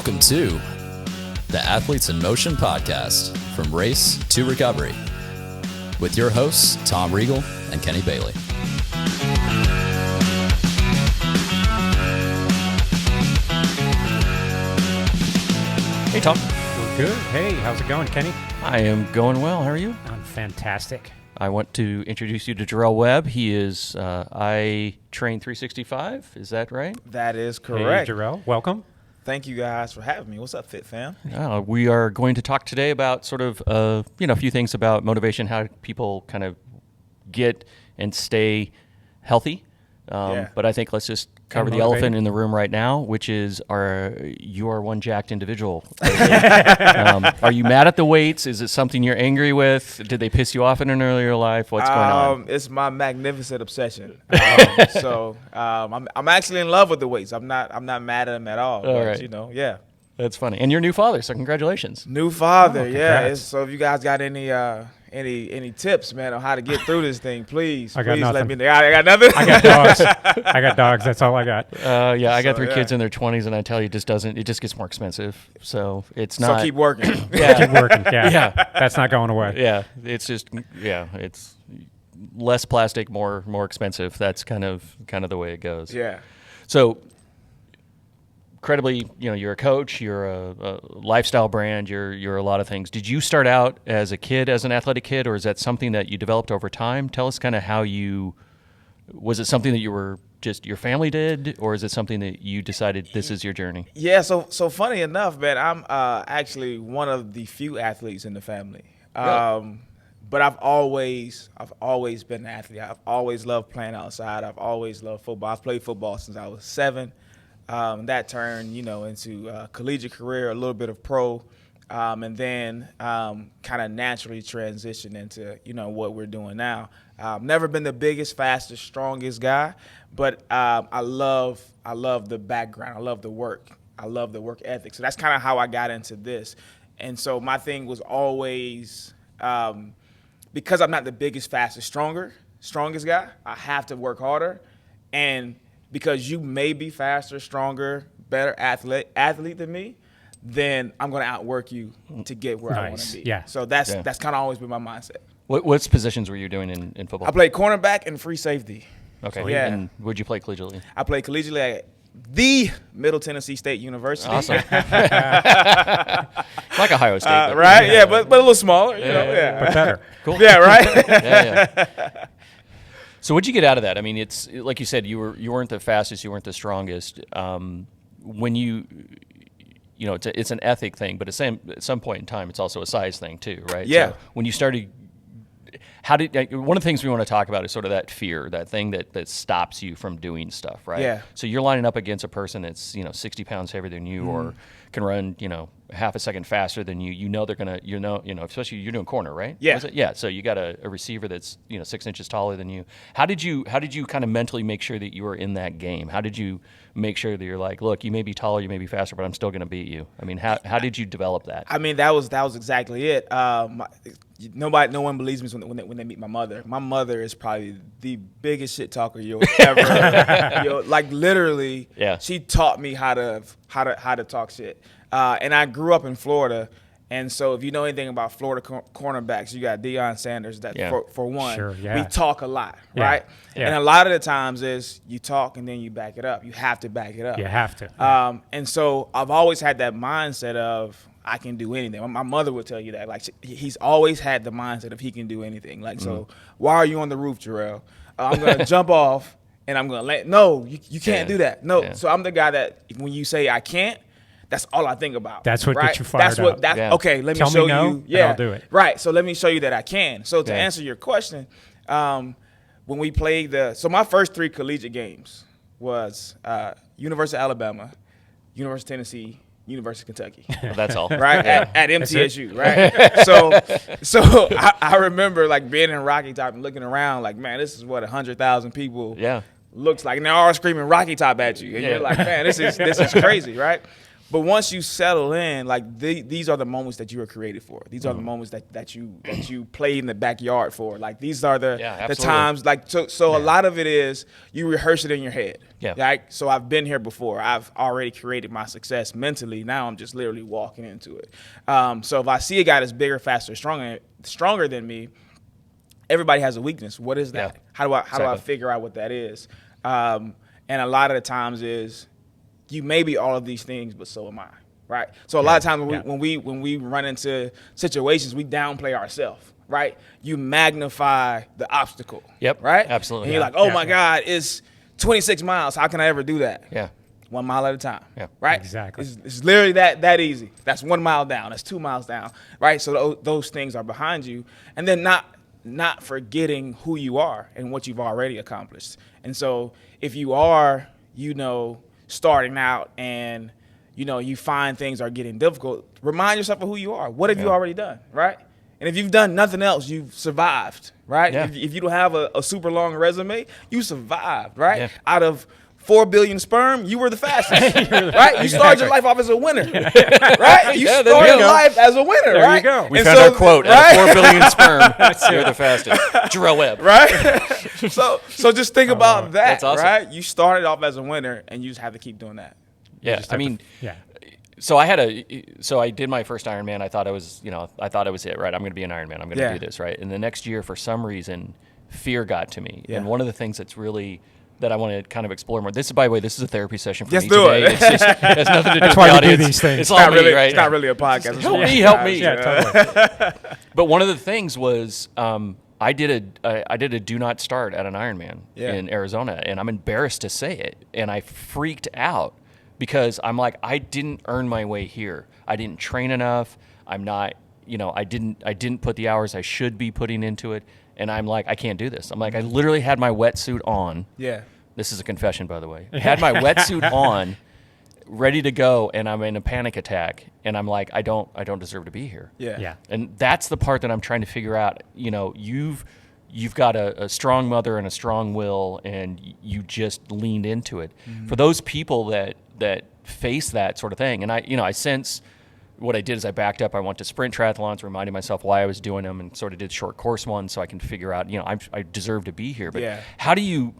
Welcome to the Athletes in Motion podcast, from race to recovery, with your hosts, Tom Riegel and Kenny Bailey. Hey, Tom. We're good. Hey, how's it going, Kenny? I am going well. How are you? I'm fantastic. I want to introduce you to Gerell Web. He is I Train 365. Is that right? That is correct. Hey, Gerell, welcome. Thank you guys for having me. What's up, Fit Fam? We are going to talk today about sort of a few things about motivation, how people kind of get and stay healthy. But I think let's just cover the elephant in the room right now, which is you are one jacked individual. Are you mad at the weights? Is it something you're angry with? Did they piss you off in an earlier life? What's going on? It's my magnificent obsession. I'm actually in love with the weights. I'm not mad at them at all. But, right. Yeah. That's funny. And you're a new father, so congratulations. New father, congrats. yeah. So if you guys got any tips, man, on how to get through this thing, please I got let nothing. me know. I got nothing. I got dogs. I got dogs. That's all I got. I got three yeah. kids in their 20s, and I tell you, it just gets more expensive. So it's not. So keep working. Keep working. Yeah. Yeah. That's not going away. Yeah, it's just it's less plastic, more expensive. That's kind of the way it goes. Yeah. So, incredibly, you're a coach, you're a lifestyle brand, you're a lot of things. Did you start out as a kid, as an athletic kid, or is that something that you developed over time? Tell us kind of was it something that you were just your family did, or is it something that you decided this is your journey? Yeah, so funny enough, man, I'm actually one of the few athletes in the family. Really? But I've always been an athlete. I've always loved playing outside. I've always loved football. I've played football since I was 7. That turned, into a collegiate career, a little bit of pro, and then kind of naturally transitioned into, what we're doing now. Never been the biggest, fastest, strongest guy, but I love the background. I love the work. I love the work ethic. So that's kind of how I got into this. And so my thing was always, because I'm not the biggest, fastest, strongest guy, I have to work harder. And because you may be faster, stronger, better athlete than me, then I'm going to outwork you to get where I want to be. Yeah. So that's kind of always been my mindset. What positions were you doing in football? I played cornerback and free safety. Okay. So, yeah. And would you play collegiately? I played collegiately at the Middle Tennessee State University. Awesome. Like Ohio State. Right? Yeah, but a little smaller. Yeah. But better. Cool. Yeah, right? Yeah. So what'd you get out of that? I mean, it's like you said, you weren't the fastest, you weren't the strongest. When it's an ethic thing, but at some point in time, it's also a size thing too, right? Yeah. So when you started, one of the things we want to talk about is sort of that fear, that thing that stops you from doing stuff, right? Yeah. So you're lining up against a person that's 60 pounds heavier than you, or can run half a second faster than you. They're gonna especially you're doing corner, right? Yeah. Yeah. So you got a receiver that's 6 inches taller than you. How did you kind of mentally make sure that you were in that game? How did you make sure that you're like, look, you may be taller, you may be faster, but I'm still gonna beat you? I mean, how did you develop that? I mean, that was exactly it. No one believes me when they meet my mother. My mother is probably the biggest shit talker you'll ever. Like literally, Yeah. She taught me how to talk shit. And I grew up in Florida, and so if you know anything about Florida cornerbacks, you got Deion Sanders. That for one, Sure, yeah. we talk a lot, Yeah. right? Yeah. And a lot of the times is you talk and then you back it up. You have to back it up. You have to. And so I've always had that mindset of I can do anything. My mother would tell you that. Like he's always had the mindset of he can do anything. Like, so why are you on the roof, Gerell? I'm going to jump off and I'm going to land. No, you can't do that. No. Yeah. So I'm the guy that when you say I can't, that's all I think about. That's what right? gets you fired up. Yeah. Okay, let Tell me show me no, you. and Yeah, I'll do it. Right. So let me show you that I can. So to Yeah. answer your question, when we played my first 3 collegiate games was University of Alabama, University of Tennessee, University of Kentucky. Well, that's all. Right, Yeah. at MTSU, right? So I remember like being in Rocky Top and looking around like, man, this is what 100,000 people Yeah. looks like, and they're all screaming Rocky Top at you, and Yeah. you're like, man, this is crazy, right? But once you settle in, like these are the moments that you were created for. These are the moments that you play in the backyard for. Like these are the times. Like so a lot of it is you rehearse it in your head. Yeah. Like so I've been here before. I've already created my success mentally. Now I'm just literally walking into it. So if I see a guy that's bigger, faster, stronger than me, everybody has a weakness. What is that? Yeah. How do I figure out what that is? And a lot of the times is you may be all of these things, but so am I, right? So a lot of times when we run into situations, we downplay ourselves, right? You magnify the obstacle, right? Absolutely. And you're like, oh my God, it's 26 miles. How can I ever do that? Yeah. 1 mile at a time, right? Exactly. It's literally that easy. That's 1 mile down. That's 2 miles down, right? So those things are behind you, and then not forgetting who you are and what you've already accomplished. And so if you are, starting out and, you find things are getting difficult, remind yourself of who you are. What have you already done, right? And if you've done nothing else, you've survived, right? Yeah. If you don't have a super long resume, you survived, right? Yeah. Out of 4 billion sperm, you were the fastest, right? You started your life off as a winner, right? You started life as a winner, there right? You go. We found our quote, right? Out of 4 billion sperm, you're the fastest. Gerell Web. Right? So just think about that, that's awesome. right? You started off as a winner, and you just have to keep doing that. Yeah, I mean, yeah. So I did my first Ironman. I thought it was it, right? I'm going to be an Ironman. I'm going to do this, right? And the next year, for some reason, fear got to me. Yeah. And one of the things that I want to kind of explore more. This is, by the way, this is a therapy session for me today. It has nothing to do with the audience. We do these things. It's all me, right? It's not really a podcast. Help me. Yeah, totally. But one of the things was I did a do not start at an Ironman in Arizona, and I'm embarrassed to say it. And I freaked out because I'm like, I didn't earn my way here. I didn't train enough. I'm not, I didn't put the hours I should be putting into it. And I'm like, I can't do this. I'm like, I literally had my wetsuit on. Yeah. This is a confession, by the way. I had my wetsuit on, ready to go, and I'm in a panic attack. And I'm like, I don't deserve to be here. Yeah. And that's the part that I'm trying to figure out. You've got a strong mother and a strong will, and you just leaned into it. Mm-hmm. For those people that face that sort of thing, and I sense. What I did is I backed up. I went to sprint triathlons, reminding myself why I was doing them, and sort of did short course ones so I can figure out, I deserve to be here. But how do you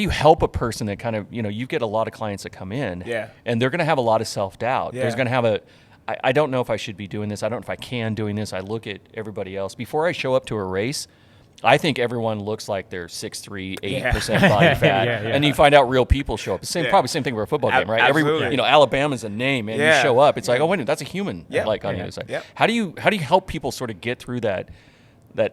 help a person that kind of, you get a lot of clients that come in, and they're going to have a lot of self-doubt. There's going to have I don't know if I should be doing this. I don't know if I can doing this. I look at everybody else. Before I show up to a race, I think everyone looks like they're 6'3", 8% body fat, and you find out real people show up. Probably same thing for a football game, right? Absolutely. Alabama's a name, and you show up. It's like, oh wait, that's a human. On you. It's like, how do you help people sort of get through that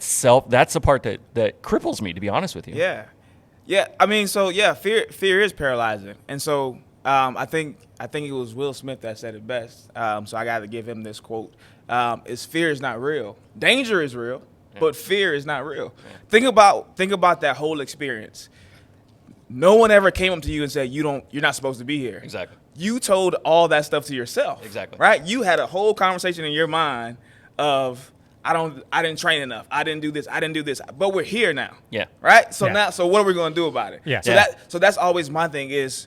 self? That's the part that cripples me, to be honest with you. Yeah. I mean, fear is paralyzing, and so I think it was Will Smith that said it best. So I got to give him this quote: "Is fear is not real. Danger is real." But fear is not real. Yeah. Think about that whole experience. No one ever came up to you and said you're not supposed to be here. Exactly. You told all that stuff to yourself. Exactly. Right? You had a whole conversation in your mind of I didn't train enough. I didn't do this. I didn't do this. But we're here now. Yeah. Right? So so what are we going to do about it? Yeah. So that's always my thing is,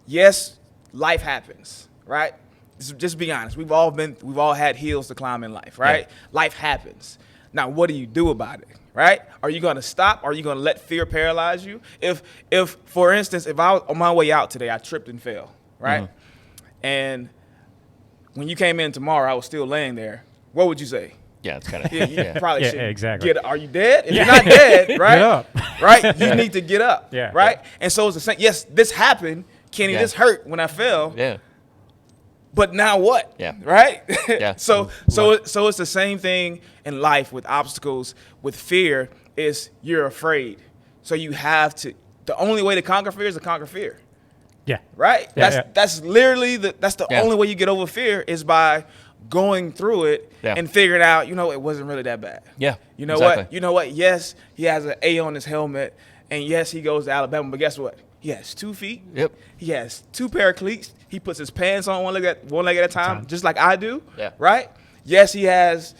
yes, life happens, right? Just be honest. We've all had hills to climb in life, right? Yeah. Life happens. Now, what do you do about it, right? Are you going to stop? Are you going to let fear paralyze you? If, for instance, if I was on my way out today, I tripped and fell, right? Mm-hmm. And when you came in tomorrow, I was still laying there. What would you say? Yeah, it's kind of. You probably should. Exactly. Are you dead? If you're not dead, right? Get up. Right? You need to get up. Yeah. Right? And so it's the same. Yes, this happened. Kenny, this hurt when I fell. Yeah. But now what? Yeah. Right? Yeah. So it's the same thing in life with obstacles, with fear, is you're afraid. So you have to, the only way to conquer fear is to conquer fear. Yeah. Right? That's literally the only way you get over fear is by going through it and figuring out, it wasn't really that bad. Yeah. You know what? Yes, he has an A on his helmet, and yes, he goes to Alabama, but guess what? He has 2 feet. Yep. He has 2 pair of cleats. He puts his pants on one leg at a time, just like I do. Yeah. Right? Yes, he has,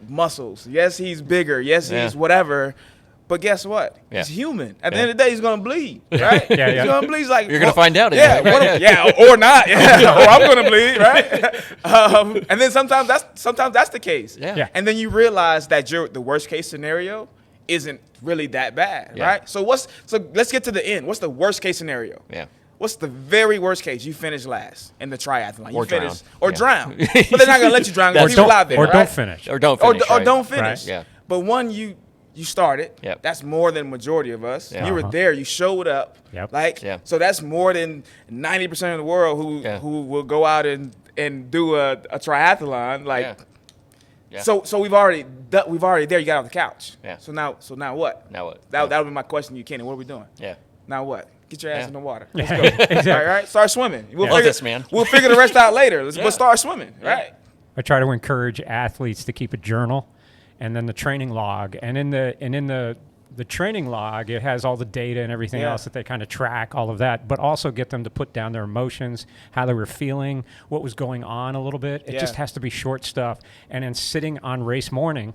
muscles. Yes, he's bigger. Yes, he's whatever. But guess what? Yeah. He's human. At the end of the day, he's gonna bleed, right? Yeah, He's gonna bleed. He's like, You're gonna find out. Yeah, or not. Yeah, or I'm gonna bleed, right? And then sometimes that's the case. Yeah. And then you realize that the worst case scenario isn't really that bad, right? So let's get to the end. What's the worst case scenario? Yeah. What's the very worst case? You finish last in the triathlon. Or you finish drown. or Yeah. drown. But they're not gonna let you drown. There's people out there, or right? don't finish. Or don't finish. Or right. don't finish. Right. Yeah. But one, you started. Yep. That's more than majority of us. Yeah. You were there. You showed up. Yep. Like, Yeah. so that's more than 90% of the world who will go out and do a triathlon. Like, Yeah. Yeah. so we've already there. You got off the couch. Yeah. So now what? Now what? That would be my question to you, Kenny. What are we doing? Yeah. Now what? Get your ass Yeah. in the water. Yeah, Let's go. exactly. All right. Start swimming. Love this, man. We'll figure the rest out later. Yeah. But start swimming. Right. I try to encourage athletes to keep a journal, and then the training log, and in the training log, it has all the data and everything else that they kind of track, all of that, but also get them to put down their emotions, how they were feeling, what was going on a little bit. It just has to be short stuff, and then sitting on race morning,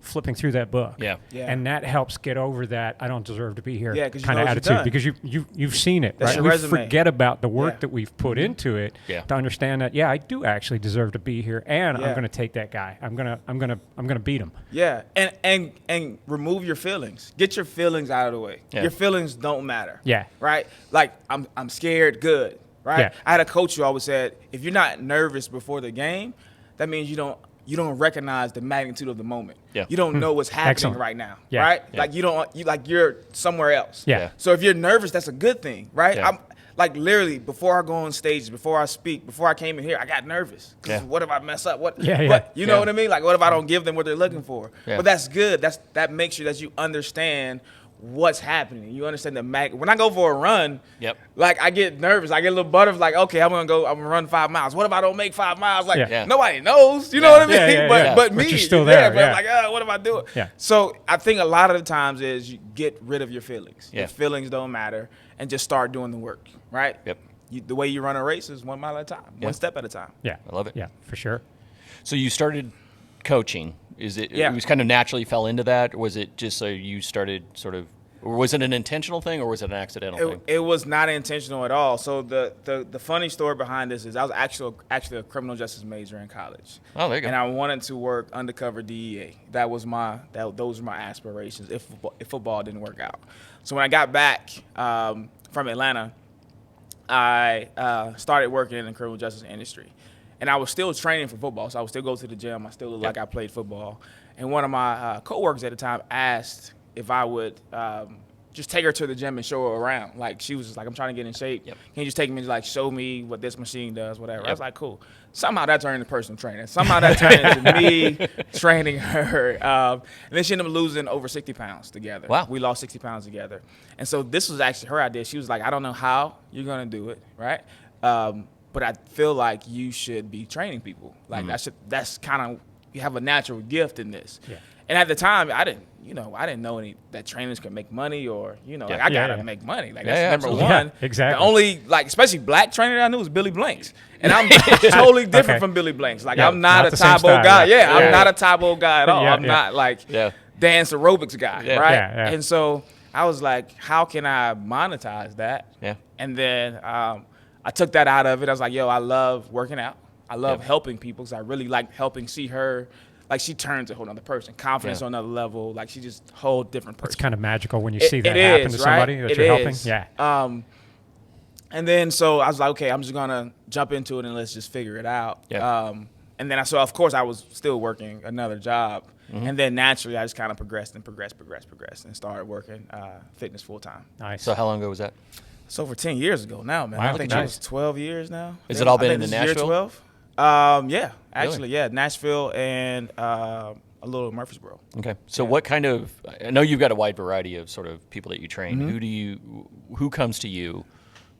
flipping through that book. Yeah. Yeah. And that helps get over that I don't deserve to be here Yeah, 'cause you kind know of what you've attitude, done. because you've seen it, That's right? your We resume. forget about the work Yeah. that we've put into it Yeah. to understand that I do actually deserve to be here, and Yeah. I'm going to take that guy. I'm gonna beat him. Yeah, and remove your feelings. Get your feelings out of the way. Yeah. Your feelings don't matter. Yeah. Right? Like I'm scared, good. Right? Yeah. I had a coach who always said, if you're not nervous before the game, that means you don't recognize the magnitude of the moment. Yeah. You don't know what's happening Excellent. right now. Yeah. Right? Yeah. Like you're somewhere else. Yeah. Yeah. So if you're nervous, that's a good thing, right? Yeah. I'm like literally before I go on stage, before I speak, before I came in here, I got nervous. 'Cause Yeah. what if I mess up? What? Yeah, yeah. What? You know Yeah. what I mean? Like, what if I don't give them what they're looking for? Yeah. But that's good. That makes sure that you understand what's happening. You understand the when I go for a run, Yep. like I get nervous. I get a little butterfly. Like, okay, I'm gonna run 5 miles. What if I don't make 5 miles? Like, Yeah. nobody knows. You know what I mean? Yeah, yeah, but yeah. but But me, you're still there, But yeah. like, what if I do it? Yeah. So I think a lot of the times is you get rid of your feelings. Yeah. Your feelings don't matter, and just start doing the work. Right? Yep. The way you run a race is 1 mile at a time, Yeah. one step at a time. Yeah, I love it. Yeah, for sure. So you started coaching. Is it? Yeah. It was kind of naturally fell into that. Or was it just so you started sort of? Or was it an intentional thing, or was it an accidental thing? It was not intentional at all. So the funny story behind this is I was actually a criminal justice major in college. Oh, there you go. And I wanted to work undercover DEA. Those were my aspirations if football didn't work out. So when I got back from Atlanta, I started working in the criminal justice industry. And I was still training for football, so I would still go to the gym. I still looked like I played football. And one of my coworkers at the time asked if I would just take her to the gym and show her around. Like, she was just like, I'm trying to get in shape. Yep. Can you just take me to, like, show me what this machine does, whatever. I Yep. was like, cool. Somehow that turned into personal training. Somehow that turned into me training her. And then she ended up losing over 60 pounds together. Wow. We lost 60 pounds together. And so this was actually her idea. She was like, I don't know how you're going to do it, right? But I feel like you should be training people. Like, that's kind of, you have a natural gift in this. Yeah. And at the time, I didn't know that trainers could make money or, like, I Yeah, gotta yeah. make money. Like, Yeah, that's yeah, number absolutely. one. Yeah, exactly. The only, like, especially black trainer that I knew was Billy Blanks. And I'm totally different Okay. from Billy Blanks. Like, Yeah, I'm not not a the same Tybo style, guy. yeah. Yeah, I'm Yeah. not a Tybo guy at all. Yeah, I'm yeah. not, like, Yeah. dance aerobics guy, Yeah. right? Yeah, yeah. And so I was like, how can I monetize that? Yeah. And then I took that out of it. I was like, yo, I love working out. I love Yeah. helping people because I really like helping see her. Like, she turns a whole other person. Confidence Yeah. on another level. Like, she's just a whole different person. It's kind of magical when you see that It happen is, to somebody right? that It you're helping. is. Yeah. And then so I was like, okay, I'm just gonna jump into it and let's just figure it out. Yeah. And then of course I was still working another job, and then naturally I just kind of progressed and started working fitness full time. Nice. So how long ago was that? So for 10 years ago now, man. Wow, I think nice. it was 12 years now. Has it all been I in think the this is year Nashville? 12. Yeah, actually, yeah, Nashville and a little Murfreesboro. Okay. So what kind of? I know you've got a wide variety of sort of people that you train. Who comes to you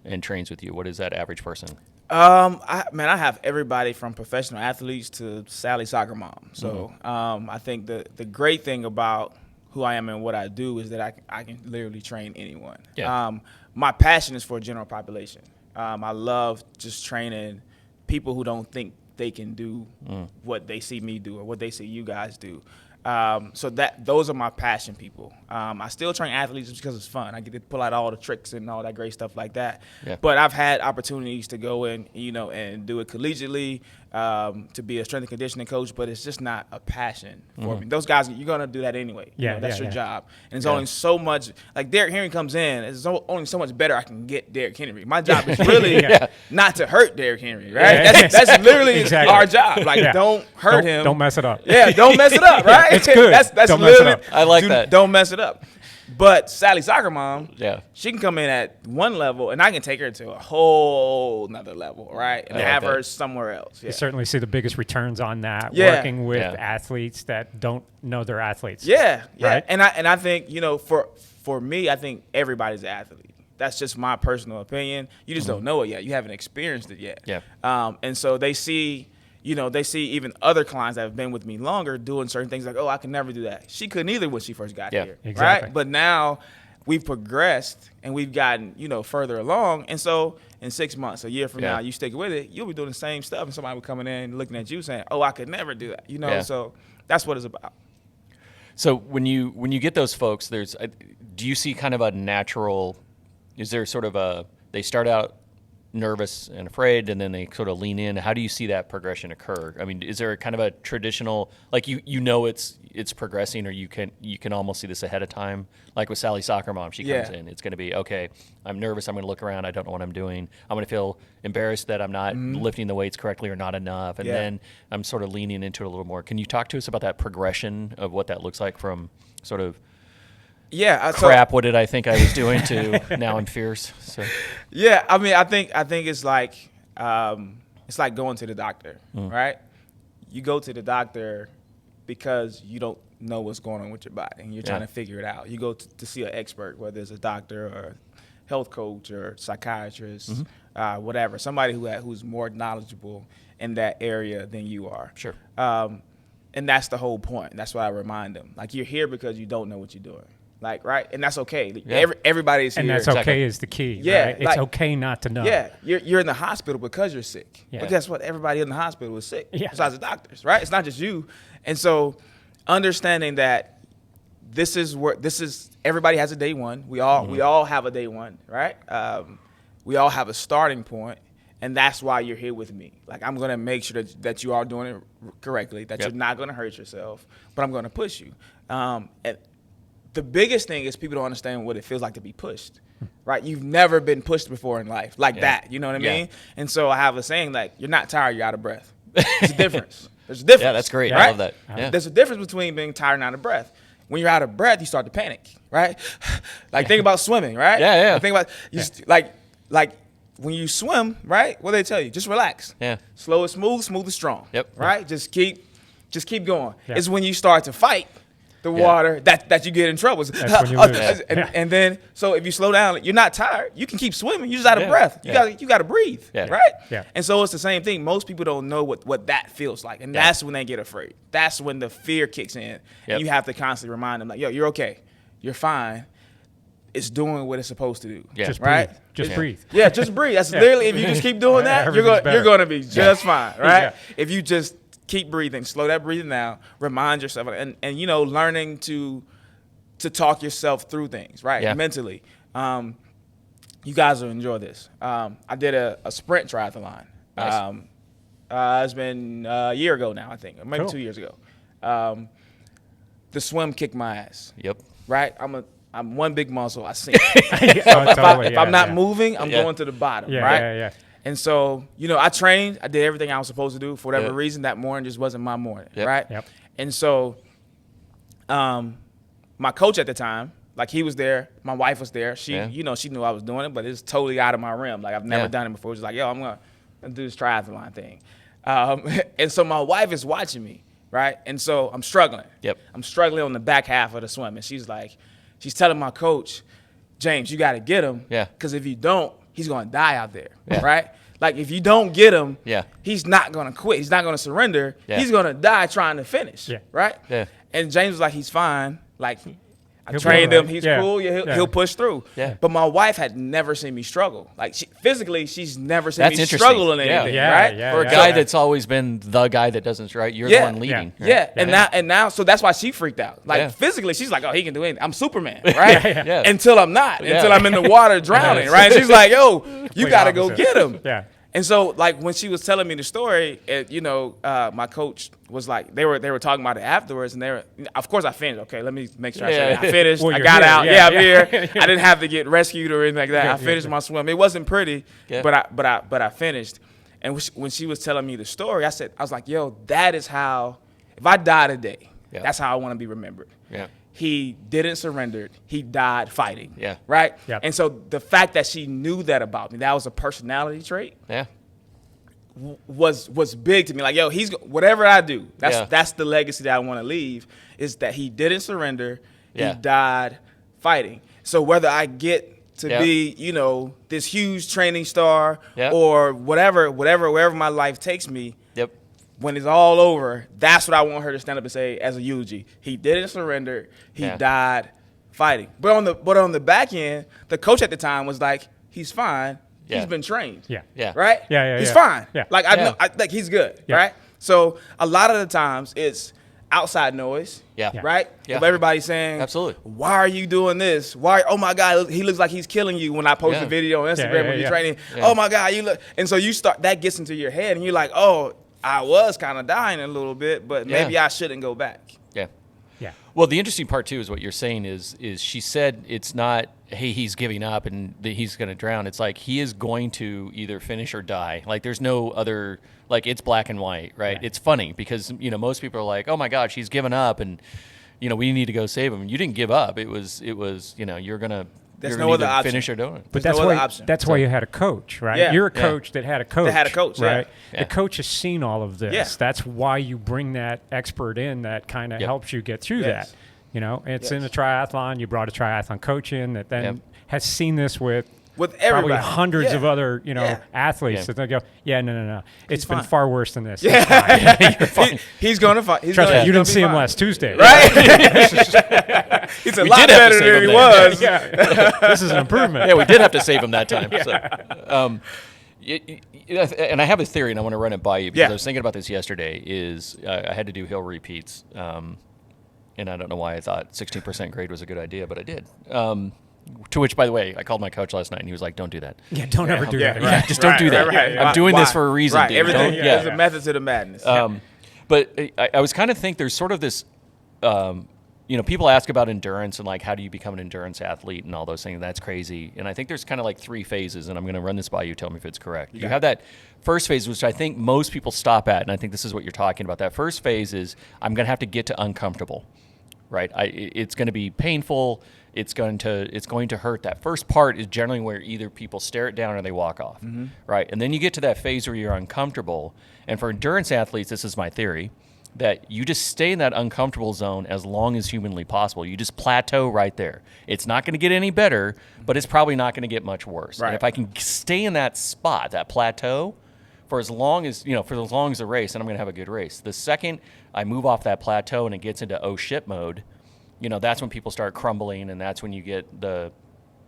and trains with you? What is that average person? I have everybody from professional athletes to Sally soccer mom. So I think the great thing about who I am and what I do is that I can literally train anyone. Yeah. My passion is for general population. I love just training people who don't think they can do what they see me do or what they see you guys do. So those are my passion people. I still train athletes just because it's fun. I get to pull out all the tricks and all that great stuff like that. Yeah. But I've had opportunities to go in, and do it collegiately, to be a strength and conditioning coach, but it's just not a passion for me. Those guys, you're going to do that anyway. That's your job. And it's only so much, like Derrick Henry comes in, there's only so much better I can get Derrick Henry. My job is really not to hurt Derrick Henry, right? That's literally our job. Like, don't hurt him. Don't mess it up. Yeah, don't mess it up, right? It's good. That's don't mess it up. I like that. Don't mess it up. But Sally Soccer Mom, Yeah. she can come in at one level, and I can take her to a whole nother level, right? And have her somewhere else. Yeah. You certainly see the biggest returns on that, Yeah. working with athletes that don't know they're athletes. Yeah. Right? And I think, for me, I think everybody's an athlete. That's just my personal opinion. You just don't know it yet. You haven't experienced it yet. Yeah. And so they see even other clients that have been with me longer doing certain things like, oh, I can never do that. She couldn't either when she first got here. Exactly. Right? But now we've progressed and we've gotten, further along. And so in 6 months, a year from now, you stick with it, you'll be doing the same stuff. And somebody will be coming in looking at you saying, oh, I could never do that. So that's what it's about. So when you get those folks, do you see kind of a natural, is there sort of they start out nervous and afraid and then they sort of lean in? How do you see that progression occur? I mean, is there kind of a traditional, like it's progressing, or you can almost see this ahead of time? Like with Sally Soccer Mom, she comes in, it's going to be, okay, I'm nervous, I'm going to look around, I don't know what I'm doing, I'm going to feel embarrassed that I'm not lifting the weights correctly or not enough, and then I'm sort of leaning into it a little more. Can you talk to us about that progression of what that looks like from sort of crap, what did I think I was doing, to now I'm fierce? So yeah, I mean, I think it's like going to the doctor, right? You go to the doctor because you don't know what's going on with your body and you're trying to figure it out. You go to see an expert, whether it's a doctor or a health coach or psychiatrist, whatever, somebody who's more knowledgeable in that area than you are. Sure. And that's the whole point. That's what I remind them. Like, you're here because you don't know what you're doing. Like, right? And that's okay. Yeah. Everybody's here. And that's okay is the key. Yeah. Right? It's okay not to know. Yeah. You're in the hospital because you're sick. Yeah. But guess what? Everybody in the hospital is sick. Yeah. Besides the doctors, right? It's not just you. And so understanding that everybody has a day one. We all have a day one, right? We all have a starting point. And that's why you're here with me. Like, I'm going to make sure that you are doing it correctly, that you're not going to hurt yourself, but I'm going to push you. And the biggest thing is people don't understand what it feels like to be pushed, right? You've never been pushed before in life like that. You know what I mean? And so I have a saying, like, you're not tired, you're out of breath. There's a difference. There's a difference. Yeah, that's great. Right? I love that. Yeah. There's a difference between being tired and out of breath. When you're out of breath, you start to panic, right? Like, think about swimming, right? Yeah. Like, think about like when you swim, right? What do they tell you? Just relax. Yeah. Slow is smooth, smooth is strong. Yep. Right? Just keep going. Yeah. It's when you start to fight the water that you get in trouble. That's when you lose. And then, so if you slow down, you're not tired. You can keep swimming. You're just out of breath. You got to breathe, right? Yeah. And so it's the same thing. Most people don't know what that feels like, and that's when they get afraid. That's when the fear kicks in. And you have to constantly remind them, like, yo, you're okay. You're fine. It's doing what it's supposed to do. Yeah. Just right? breathe. Just breathe. Yeah, just breathe. That's literally, if you just keep doing that, you're going to be just fine, right? If you just keep breathing, slow that breathing down, remind yourself, and learning to talk yourself through things, right? Mentally. You guys will enjoy this. I did a sprint triathlon. Nice. It's been a year ago now, I think, or maybe 2 years ago. The swim kicked my ass. Yep. Right? I'm one big muscle. I sink. If I'm not moving, I'm going to the bottom, right? Yeah. And so, I trained. I did everything I was supposed to do. For whatever reason, that morning just wasn't my morning, right? Yep. And so, my coach at the time, like, he was there. My wife was there. She, she knew I was doing it, but it's totally out of my realm. Like, I've never done it before. It was like, yo, I'm going to do this triathlon thing. And so my wife is watching me, right? And so I'm struggling. Yep. I'm struggling on the back half of the swim. And she's telling my coach, James, you got to get him. Yeah. Because if you don't, he's going to die out there, right? Like, if you don't get him, he's not going to quit. He's not going to surrender. He's going to die trying to finish, right? Yeah. And James was like, he's fine. Like, I trained him. He's cool. He'll push through. Yeah. But my wife had never seen me struggle. Like physically, she's never seen me struggle in anything. Right? For a guy that's always been the guy that doesn't, right? You're the one leading. Yeah. And now, so that's why she freaked out. Like physically, she's like, oh, he can do anything. I'm Superman, right? Until I'm not. Until I'm in the water drowning, right? And she's like, yo, you got to go get him. Yeah. And so, like, when she was telling me the story, my coach was like, they were talking about it afterwards, and of course, I finished. Okay, let me make sure I finished. Well, I got here. out. I'm here. I didn't have to get rescued or anything like that. I finished my swim. It wasn't pretty, but I finished. And when she was telling me the story, I was like, yo, that is how, if I die today, that's how I want to be remembered. Yeah. He didn't surrender. He died fighting. Yeah. Right? Yeah. And so the fact that she knew that about me, that was a personality trait. Yeah. Was big to me. Like, yo, whatever I do, that's the legacy that I want to leave, is that he didn't surrender. He died fighting. So whether I get to be, this huge training star or wherever my life takes me, when it's all over, that's what I want her to stand up and say as a eulogy. He didn't surrender. He died fighting. But on the back end, the coach at the time was like, he's fine. Yeah. He's been trained. Yeah. Right? Yeah. He's fine. Yeah. Like I know, like he's good. Yeah. Right? So a lot of the times it's outside noise. Yeah. Right? Yeah. Of everybody saying, absolutely, why are you doing this? Why? Oh my God, he looks like he's killing you. When I post a video on Instagram when you're training, oh my God, you look. And so that gets into your head, and you're like, oh, I was kind of dying a little bit, but maybe I shouldn't go back. Yeah. Yeah. Well, the interesting part too is what you're saying is she said it's not, hey, he's giving up and he's going to drown. It's like he is going to either finish or die. Like there's no other, like it's black and white, right? It's funny because, most people are like, oh my gosh, he's given up and, we need to go save him. You didn't give up. It was, you're going to, there's no other option. Finish or do it. But that's why you had a coach, right? Yeah. You're a coach that had a coach. That had a coach, right? Yeah. The coach has seen all of this. Yeah. That's why you bring that expert in that kind of helps you get through that. It's in a triathlon. You brought a triathlon coach in that then has seen this with everybody. Probably hundreds of other, athletes that they go, no. It's been far worse than this. Yeah. You're fine. He's going to fight. Trust me, you didn't see him last Tuesday. Right? He's a lot better than he was. This is an improvement. Yeah, we did have to save him that time. So. And I have a theory, and I want to run it by you because I was thinking about this yesterday. I had to do hill repeats, and I don't know why I thought 16% grade was a good idea, but I did. To which, by the way, I called my coach last night, and he was like, "Don't do that. Yeah, don't ever do that. Yeah, just don't do that. Right. I'm doing this for a reason, right. dude. Everything. There's a method to the madness. But I was kind of think there's sort of this, people ask about endurance and like how do you become an endurance athlete and all those things. That's crazy. And I think there's kind of like 3 phases, and I'm going to run this by you. Tell me if it's correct. You have that first phase, which I think most people stop at, and I think this is what you're talking about. That first phase is I'm going to have to get to uncomfortable, right? It's going to be painful. It's going to hurt. That first part is generally where either people stare it down or they walk off, right? And then you get to that phase where you're uncomfortable. And for endurance athletes, this is my theory, that you just stay in that uncomfortable zone as long as humanly possible. You just plateau right there. It's not going to get any better, but it's probably not going to get much worse. Right. And if I can stay in that spot, that plateau, for as long as the race, and I'm going to have a good race. The second I move off that plateau and it gets into oh shit mode, that's when people start crumbling, and that's when you get the,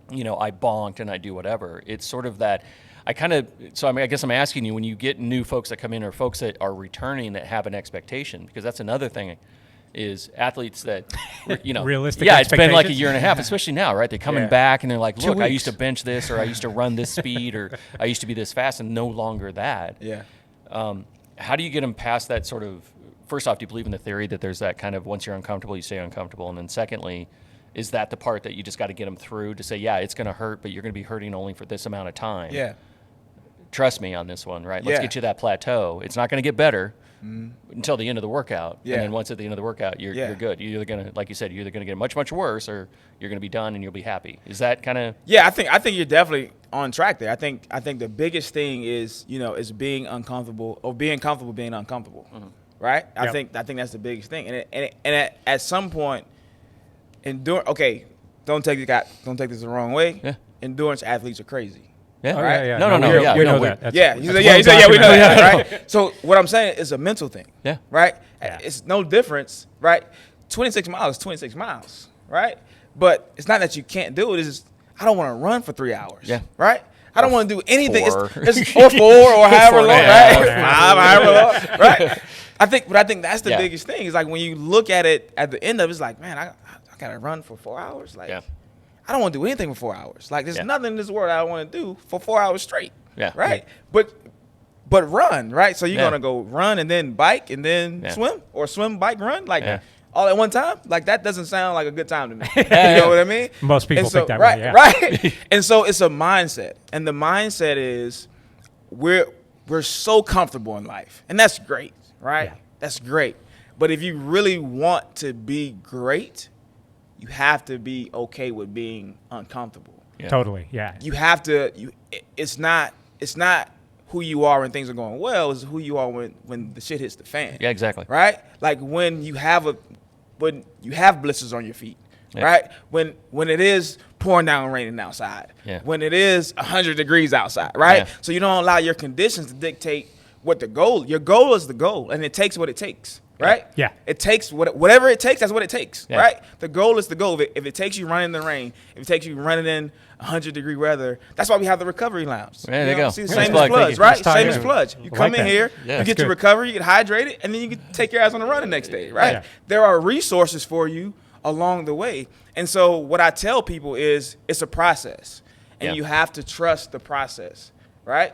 I bonked and I do whatever. It's sort of that. I guess I'm asking you, when you get new folks that come in or folks that are returning that have an expectation, because that's another thing, is athletes that, realistic. Yeah, it's been like a year and a half, especially now, right? They're coming back and they're like, 2 look, I weeks. used to bench this, or I used to run this speed, or I used to be this fast, and no longer that. Yeah. How do you get them past that sort of? First off, do you believe in the theory that there's that kind of once you're uncomfortable, you stay uncomfortable? And then secondly, is that the part that you just got to get them through to say, yeah, it's going to hurt, but you're going to be hurting only for this amount of time? Yeah. Trust me on this one, right? Let's get you that plateau. It's not going to get better until the end of the workout. Yeah. And then once at the end of the workout, you're good. You're either going to, like you said, you're either going to get much, much worse, or you're going to be done and you'll be happy. Is that kind of? Yeah, I think you're definitely on track there. I think the biggest thing is, is being uncomfortable or being comfortable being uncomfortable. Right? I think that's the biggest thing. And at some point, okay, don't take this the wrong way. Yeah. Endurance athletes are crazy. Yeah. Oh, yeah, yeah. No. We know that. He said, we know that, right? So what I'm saying is a mental thing. Yeah. Right? Yeah. It's no difference, right? 26 miles is 26 miles, right? But it's not that you can't do it. It's just, I don't want to run for 3 hours. Yeah. Right? I don't want to do anything. 4. It's or 4 or however long, right? 5, however long, right? I think that's the biggest thing. Is like when you look at it at the end of it, it's like, man, I got to run for 4 hours. Like, I don't want to do anything for 4 hours. Like, there's nothing in this world I want to do for 4 hours straight. Yeah. Right? But run, right? So you're going to go run and then bike and then swim, or swim, bike, run, like all at one time? Like, that doesn't sound like a good time to me. You know what I mean? Most people think that way, yeah. Right? And so it's a mindset. And the mindset is we're so comfortable in life. And that's great, right? Yeah. That's great. But if you really want to be great, you have to be okay with being uncomfortable. Yeah. Totally, yeah. You have to. It's not who you are when things are going well. It's who you are when the shit hits the fan. Yeah, exactly. Right? Like when you have blisters on your feet. Yeah. Right? When it is pouring down raining outside. Yeah. When it is 100 degrees outside. Right? Yeah. So you don't allow your conditions to dictate what the goal. Your goal is the goal, and it takes what it takes. Right? Yeah. It takes whatever it takes. That's what it takes. Yeah. Right? The goal is the goal. If it takes you running in the rain, if it takes you running in 100-degree weather, that's why we have the recovery lounge. There you go. See, same as Floods, right? Same as Floods. You come in here, you get your recovery, you get hydrated, and then you can take your ass on the run the next day. Right? Yeah. There are resources for you along the way. And so what I tell people is it's a process, and you have to trust the process. Right?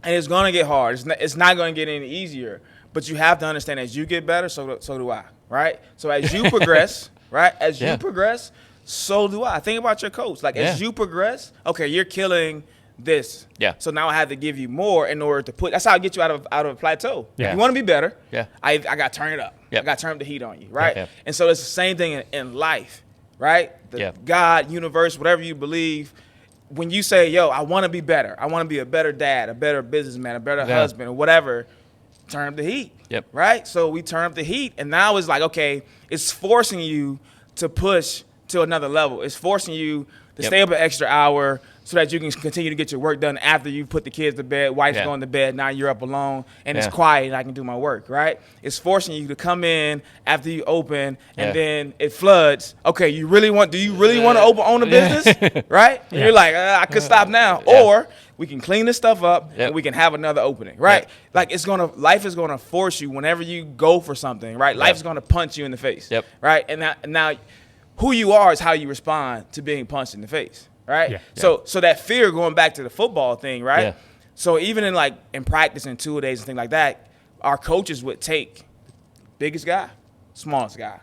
And it's going to get hard. It's not going to get any easier. But you have to understand, as you get better, so do I, right? So as you progress, right? As you progress, so do I. Think about your coach. Like, as you progress, okay, you're killing this. Yeah. So now I have to give you more in order to put. That's how I get you out of a plateau. Yeah. If you want to be better, I got to turn it up. Yep. I got to turn up the heat on you, right? Yep. And so it's the same thing in life, right? God, universe, whatever you believe. When you say, yo, I want to be better. I want to be a better dad, a better businessman, a better husband, or whatever. Turn up the heat. Yep. Right? So we turn up the heat, and now it's like, okay, it's forcing you to push to another level. It's forcing you to stay up an extra hour so that you can continue to get your work done after you put the kids to bed, wife's going to bed, now you're up alone, and it's quiet and I can do my work, right? It's forcing you to come in after you open, and then it floods. Okay, do you really want to own a business, right? And you're like, I could stop now. Or we can clean this stuff up and we can have another opening, right? Like life is gonna force you whenever you go for something, right? Life is gonna punch you in the face, right? And now who you are is how you respond to being punched in the face, right? Yeah. So that fear, going back to the football thing, right? Yeah. So even in practice and 2 days and things like that, our coaches would take biggest guy, smallest guy,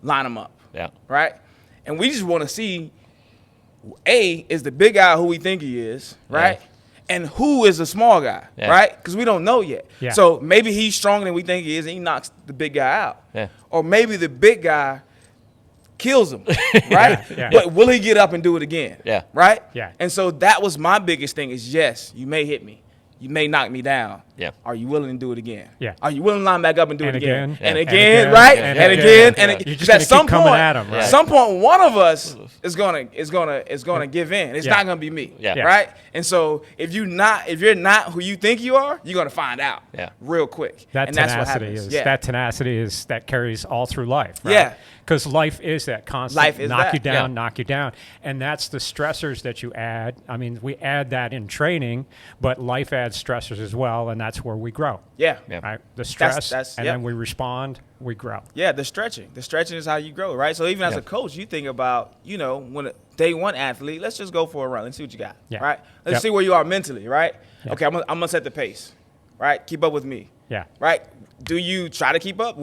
line them up, right? And we just want to see, is the big guy who we think he is, right? Yeah. And who is the small guy, right? Because we don't know yet. Yeah. So maybe he's stronger than we think he is, and he knocks the big guy out. Yeah. Or maybe the big guy kills him, right? But will he get up and do it again? Yeah. Right? Yeah. And so that was my biggest thing is, yes, you may hit me. You may knock me down. Yeah. Are you willing to do it again? Yeah. Are you willing to line back up and do it again? And again, right? And again. You're just at some point, right? Some point, one of us is gonna give in. It's not gonna be me. Yeah. Right? And so if you're not who you think you are, you're gonna find out real quick. That tenacity is that carries all through life. Right? Yeah. Because life is that constant knock you down. And that's the stressors that you add. I mean, we add that in training, but life adds stressors as well, and that's where we grow. Yeah. Right? The stress, and then we respond, we grow. Yeah, the stretching. The stretching is how you grow, right? So even as a coach, you think about, when a day one athlete, let's just go for a run. Let's see what you got, right? Let's see where you are mentally, right? Yeah. Okay, I'm going to set the pace, right? Keep up with me. Yeah. Right? Do you try to keep up?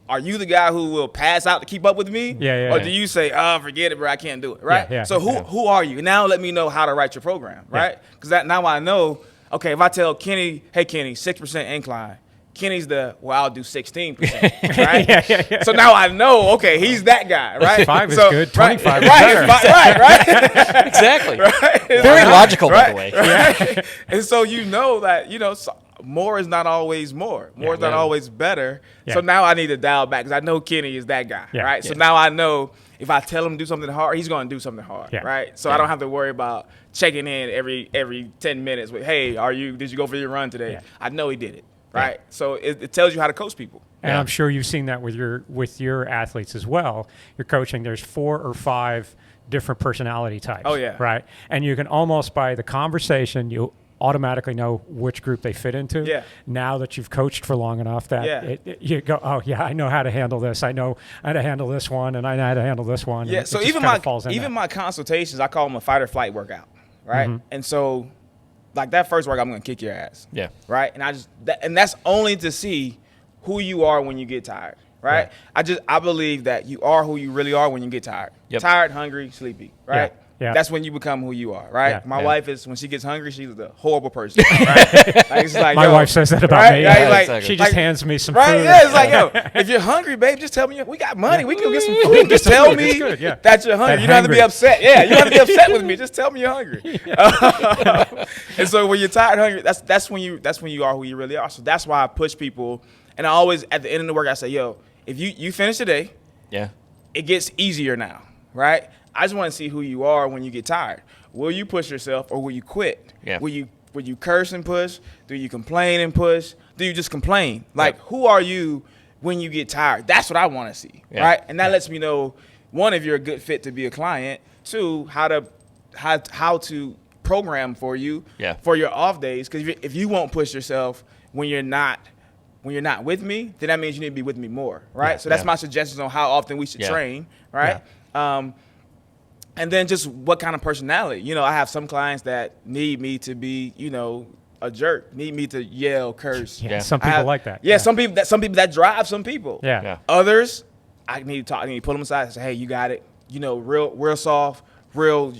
Are you the guy who will pass out to keep up with me? Yeah. Or do you say, forget it, bro, I can't do it, right? Yeah. So who are you? Now let me know how to write your program, right? Because now I know, okay, if I tell Kenny, hey, Kenny, 6% incline, Kenny's I'll do 16%, right? So now I know, okay, he's that guy, right? 5 is good, 25 is better. Right. Exactly. Right? Very logical, by the way. Right? And so that, more is not always more. More is not always better. Yeah. So now I need to dial back because I know Kenny is that guy, right? So now I know if I tell him to do something hard, he's going to do something hard, right? So I don't have to worry about checking in every 10 minutes with, hey, did you go for your run today? Yeah. I know he did it, right? So it tells you how to coach people. And I'm sure you've seen that with your athletes as well. You're coaching. There's 4 or 5 different personality types. Oh, yeah. Right. And you can almost, by the conversation, you automatically know which group they fit into. Yeah. Now that you've coached for long enough that you go, oh yeah, I know how to handle this. I know how to handle this one, and I know how to handle this one. Yeah. So even my consultations, I call them a fight or flight workout, right? Mm-hmm. And so, like that first workout, I'm gonna kick your ass. Yeah. Right. And that's only to see who you are when you get tired. Right. I believe that you are who you really are when you get tired. Yep. Tired, hungry, sleepy. Right. Yeah. That's when you become who you are, right? Yeah. My wife is, when she gets hungry, she's a horrible person, right? My wife says that about me. Right? Like, exactly. She just hands me some food. Yeah, it's like, yo, if you're hungry, babe, just tell me. We got money. We can get some food. Just tell me that you're hungry. You don't have to be upset. Yeah, you don't have to be upset with me. Just tell me you're hungry. And so when you're tired, hungry, that's when you are who you really are. So that's why I push people. And I always, at the end of the work, I say, yo, if you finish the day, it gets easier now, right? I just want to see who you are when you get tired. Will you push yourself or will you quit? Yeah. Will you curse and push? Do you complain and push? Do you just complain? Like, who are you when you get tired? That's what I want to see, right? And that lets me know, 1, if you're a good fit to be a client. 2, how to program for you for your off days. Because if you won't push yourself when you're not with me, then that means you need to be with me more, right? So that's my suggestions on how often we should train, right? And then just what kind of personality. I have some clients that need me to be, a jerk, need me to yell, curse. Some people like that. Some people that drive some people. Others, I need to talk. I need to pull them aside and say, hey, you got it. Real soft, real,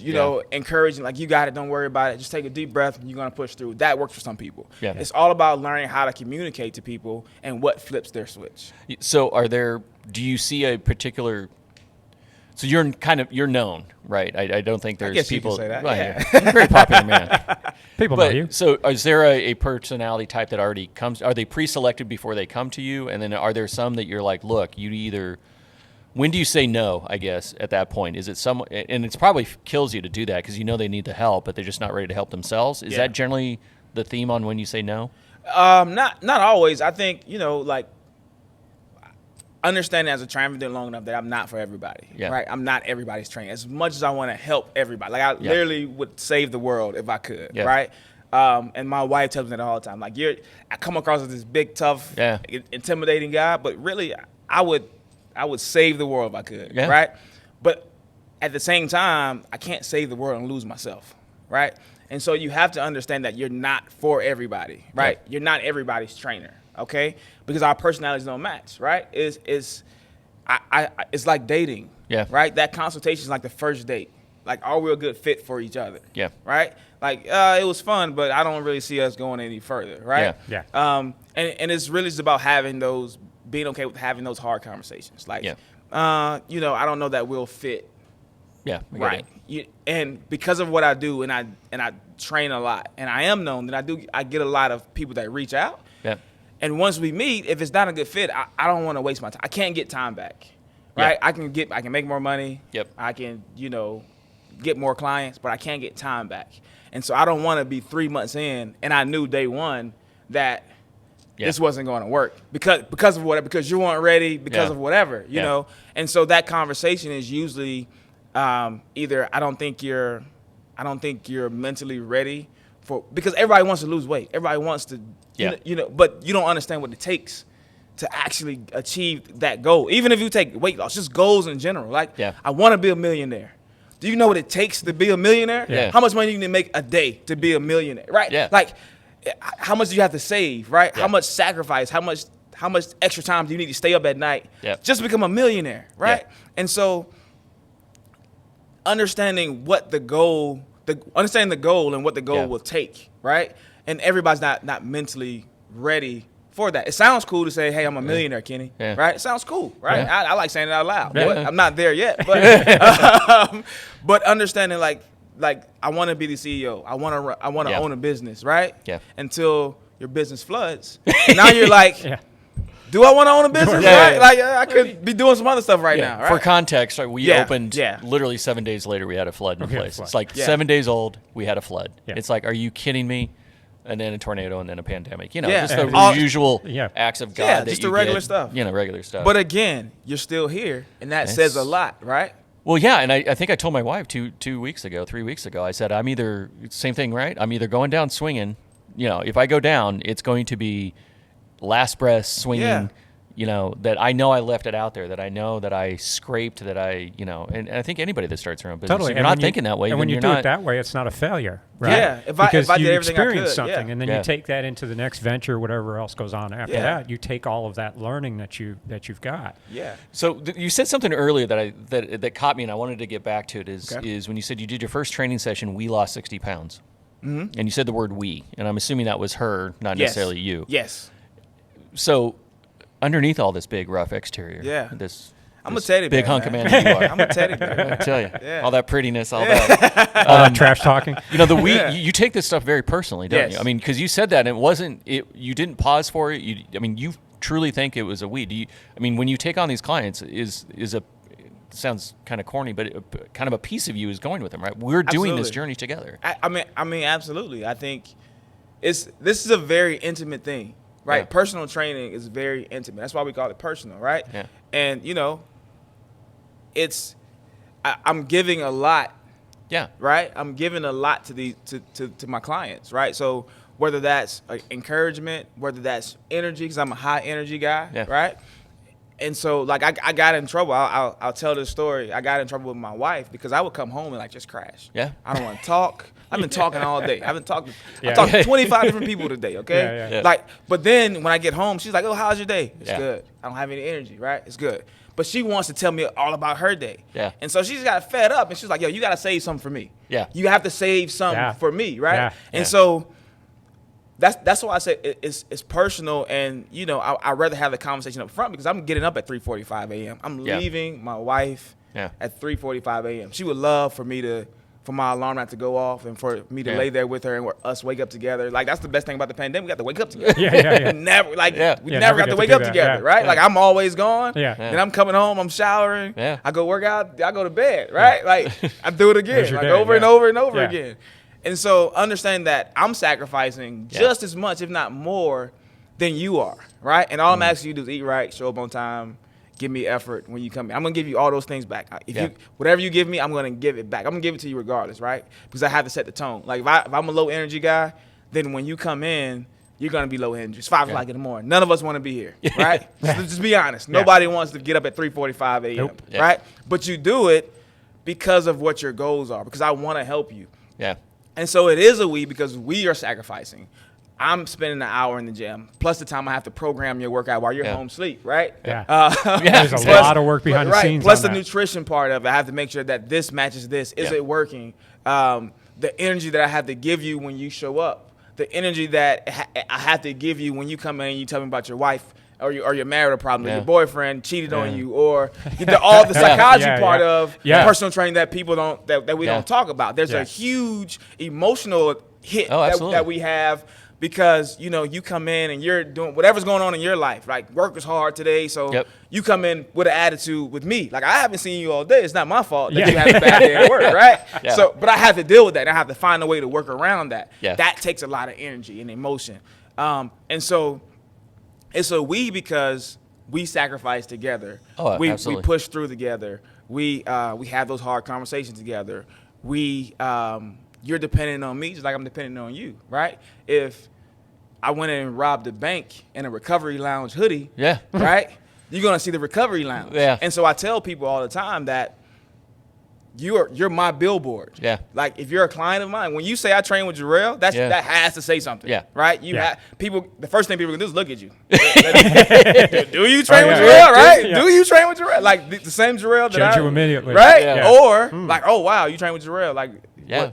encouraging. Like, you got it. Don't worry about it. Just take a deep breath and you're going to push through. That works for some people. It's all about learning how to communicate to people and what flips their switch. So do you see a particular, so you're known, right? I don't think there's I guess people. You can say that. Right, you're a very popular man. People know you. So is there a personality type that already comes? Are they pre-selected before they come to you? And then are there some that you're like, look, when do you say no, I guess, at that point? Is it someone, and it's probably kills you to do that because they need the help, but they're just not ready to help themselves. Is that generally the theme on when you say no? Not always. I think, understanding as a trainer, I've been doing long enough that I'm not for everybody, right? I'm not everybody's trainer. As much as I want to help everybody, like I literally would save the world if I could, right? And my wife tells me that all the time. Like, I come across as this big, tough, intimidating guy, but really, I would save the world if I could, right? But at the same time, I can't save the world and lose myself, right? And so you have to understand that you're not for everybody, right? You're not everybody's trainer, okay? Because our personalities don't match, right? It's like dating, right? That consultation is like the first date. Like, are we a good fit for each other? Right? Like, it was fun, but I don't really see us going any further, right? And it's really just about being okay with having those hard conversations. Like, I don't know that we'll fit. Right. And because of what I do, and I train a lot, and I am known that I get a lot of people that reach out. And once we meet, if it's not a good fit, I don't want to waste my time. I can't get time back, right? I can make more money. I can, get more clients, but I can't get time back. And so I don't want to be 3 months in, and I knew day one that this wasn't going to work because of whatever, because you weren't ready, because of whatever, you know. And so that conversation is usually either I don't think you're mentally ready because everybody wants to lose weight. Everybody wants to, but you don't understand what it takes to actually achieve that goal. Even if you take weight loss, just goals in general. Like, I want to be a millionaire. Do you know what it takes to be a millionaire? How much money you need to make a day to be a millionaire, right? Like, how much do you have to save, right? How much sacrifice, how much extra time do you need to stay up at night just to become a millionaire, right? And so understanding the goal and what the goal will take, right? And everybody's not mentally ready for that. It sounds cool to say, hey, I'm a millionaire, Kenny, right? It sounds cool, right? I like saying it out loud, but I'm not there yet. But, but understanding like I want to be the CEO. I want to own a business, right? Until your business floods. Now you're like, do I want to own a business? Right? Like, I could be doing some other stuff right now. Right? For context, we opened literally 7 days later. We had a flood in place. It's like 7 days old. We had a flood. It's like, are you kidding me? and then a tornado, and then a pandemic. Yeah. Just the usual acts of God. Just the regular stuff. Regular stuff. But again, you're still here, and that says a lot, right? Well, yeah, and I think I told my wife 3 weeks ago, I said, I'm either, same thing, right? I'm either going down swinging, if I go down, it's going to be last breath swinging, that I know I left it out there, that I know that I scraped, that and I think anybody that starts their own business, totally. if you're not thinking that way, and when you do it that way, it's not a failure, right? Yeah, because if I you did everything experience I could, something, and then you take that into the next venture, whatever else goes on after that. You take all of that learning that you've got. Yeah. So you said something earlier that caught me, and I wanted to get back to it. Is when you said you did your first training session, we lost 60 pounds, and you said the word "we," and I'm assuming that was her, not necessarily you. Yes. So underneath all this big rough exterior, I'm a teddy bear, big hunk of man you are. I'm a teddy bear. I tell you, all that prettiness, all that, all that trash talking. You take this stuff very personally, don't you? I mean, because you said that, and it wasn't. You didn't pause for it. You truly think it was a we. When you take on these clients, sounds kind of corny, but kind of a piece of you is going with them, right? We're doing this journey together. I mean, absolutely. I think this is a very intimate thing, right? Yeah. Personal training is very intimate. That's why we call it personal, right? Yeah. And I'm giving a lot. Yeah. Right. I'm giving a lot to my clients, right? So whether that's encouragement, whether that's energy, because I'm a high energy guy, right? And so, like, I got in trouble. I'll tell this story. I got in trouble with my wife because I would come home and, like, just crash. Yeah. I don't want to talk. I've been talking all day. I talked to 25 different people today, okay? Yeah. Like, but then when I get home, she's like, oh, how's your day? It's good. I don't have any energy, right? It's good. But she wants to tell me all about her day. Yeah. And so she just got fed up, and she's like, yo, you got to save something for me. Yeah. You have to save something for me, right? Yeah. And so that's why I say it's personal, and I'd rather have the conversation up front because I'm getting up at 3:45 a.m. I'm leaving my wife at 3:45 a.m. She would love for my alarm not to go off and for me to lay there with her and us wake up together. Like, that's the best thing about the pandemic. We got to wake up together. Yeah. We never got to wake up together, right? Yeah. Like, I'm always gone. Yeah. Then I'm coming home, I'm showering. Yeah. I go work out, I go to bed, right? Like, I do it again, like day, over and over and over Yeah. again. And so understand that I'm sacrificing just as much, if not more, than you are, right? And all I'm asking you to do is eat right, show up on time, give me effort when you come in. I'm going to give you all those things back. Whatever you give me, I'm going to give it back. I'm going to give it to you regardless, right? Because I have to set the tone. Like, if I'm a low energy guy, then when you come in, you're going to be low energy. It's 5 o'clock in the morning. None of us want to be here, right? Just be honest. Nobody wants to get up at 3:45 a.m., Nope. right? But you do it because of what your goals are, because I want to help you. Yeah. And so it is a we because we are sacrificing. I'm spending an hour in the gym, plus the time I have to program your workout while you're home asleep, right? Yeah. There's a lot of work behind the scenes. Plus on the that. nutrition part of it. I have to make sure that this matches this. Is it working? The energy that I have to give you when you show up. The energy that I have to give you when you come in and you tell me about your wife or your marital problem, or your boyfriend cheated on you, or all the psychology part of personal training that people don't that we don't talk about. There's a huge emotional hit that we have because you come in and you're doing whatever's going on in your life. Like, work is hard today, so you come in with an attitude with me. Like, I haven't seen you all day. It's not my fault that you had a bad day at work, right? So, but I have to deal with that. And I have to find a way to work around that. That takes a lot of energy and emotion, and so. It's a we because we sacrifice together. Oh, we absolutely. We push through together. We have those hard conversations together. You're dependent on me just like I'm dependent on you, right? If I went in and robbed a bank in a recovery lounge hoodie, right? You're gonna see the recovery lounge. Yeah. And so I tell people all the time that you're my billboard. Yeah. Like, if you're a client of mine, when you say I train with Gerell, that has to say something. Yeah. Right? People. The first thing people can do is look at you. Do you train with Gerell? Right? Yeah. Do you train with Gerell? Like, the same Gerell that Judge you immediately. Right? Yeah. Or like, oh wow, you train with Gerell. Like,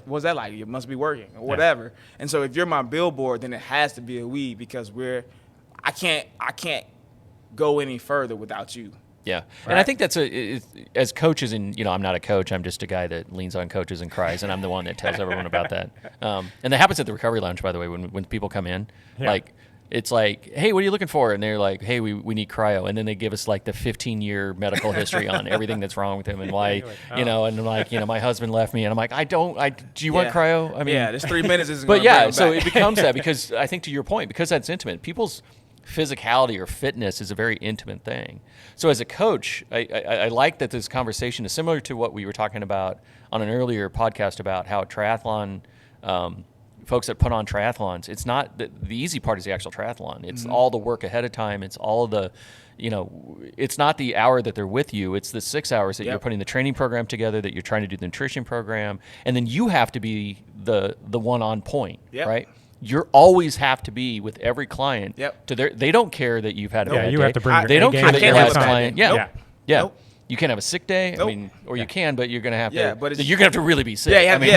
what's that like? It must be working or whatever. And so if you're my billboard, then it has to be a we because I can't go any further without you. Yeah, Right. and I think that's as coaches, and I'm not a coach. I'm just a guy that leans on coaches and cries, and I'm the one that tells everyone about that. And that happens at the recovery lounge, by the way, when people come in. Like, It's like, hey, what are you looking for? And they're like, hey, we need cryo. And then they give us like the 15-year medical history on everything that's wrong with him and why, like, oh. you know, and like, you know, my husband left me. And I'm like, do you want cryo? I mean, this 3 minutes isn't but gonna bring yeah, him so back. it becomes that because I think to your point, because that's intimate, people's physicality or fitness is a very intimate thing. So as a coach, I like that this conversation is similar to what we were talking about on an earlier podcast about how triathlon, folks that put on triathlons, it's not the easy part is the actual triathlon. It's all the work ahead of time. It's all the, you know, it's not the hour that they're with you. It's the 6 hours that you're putting the training program together, that you're trying to do the nutrition program. And then you have to be the one on point, right? You always have to be with every client. They don't care that you've had a bad you day. have to bring your They don't care that your last client. Nope. Nope. You can't have a sick day. Nope. I mean, or you can, but you're gonna have to. Yeah, but you're gonna have to really be sick. They have to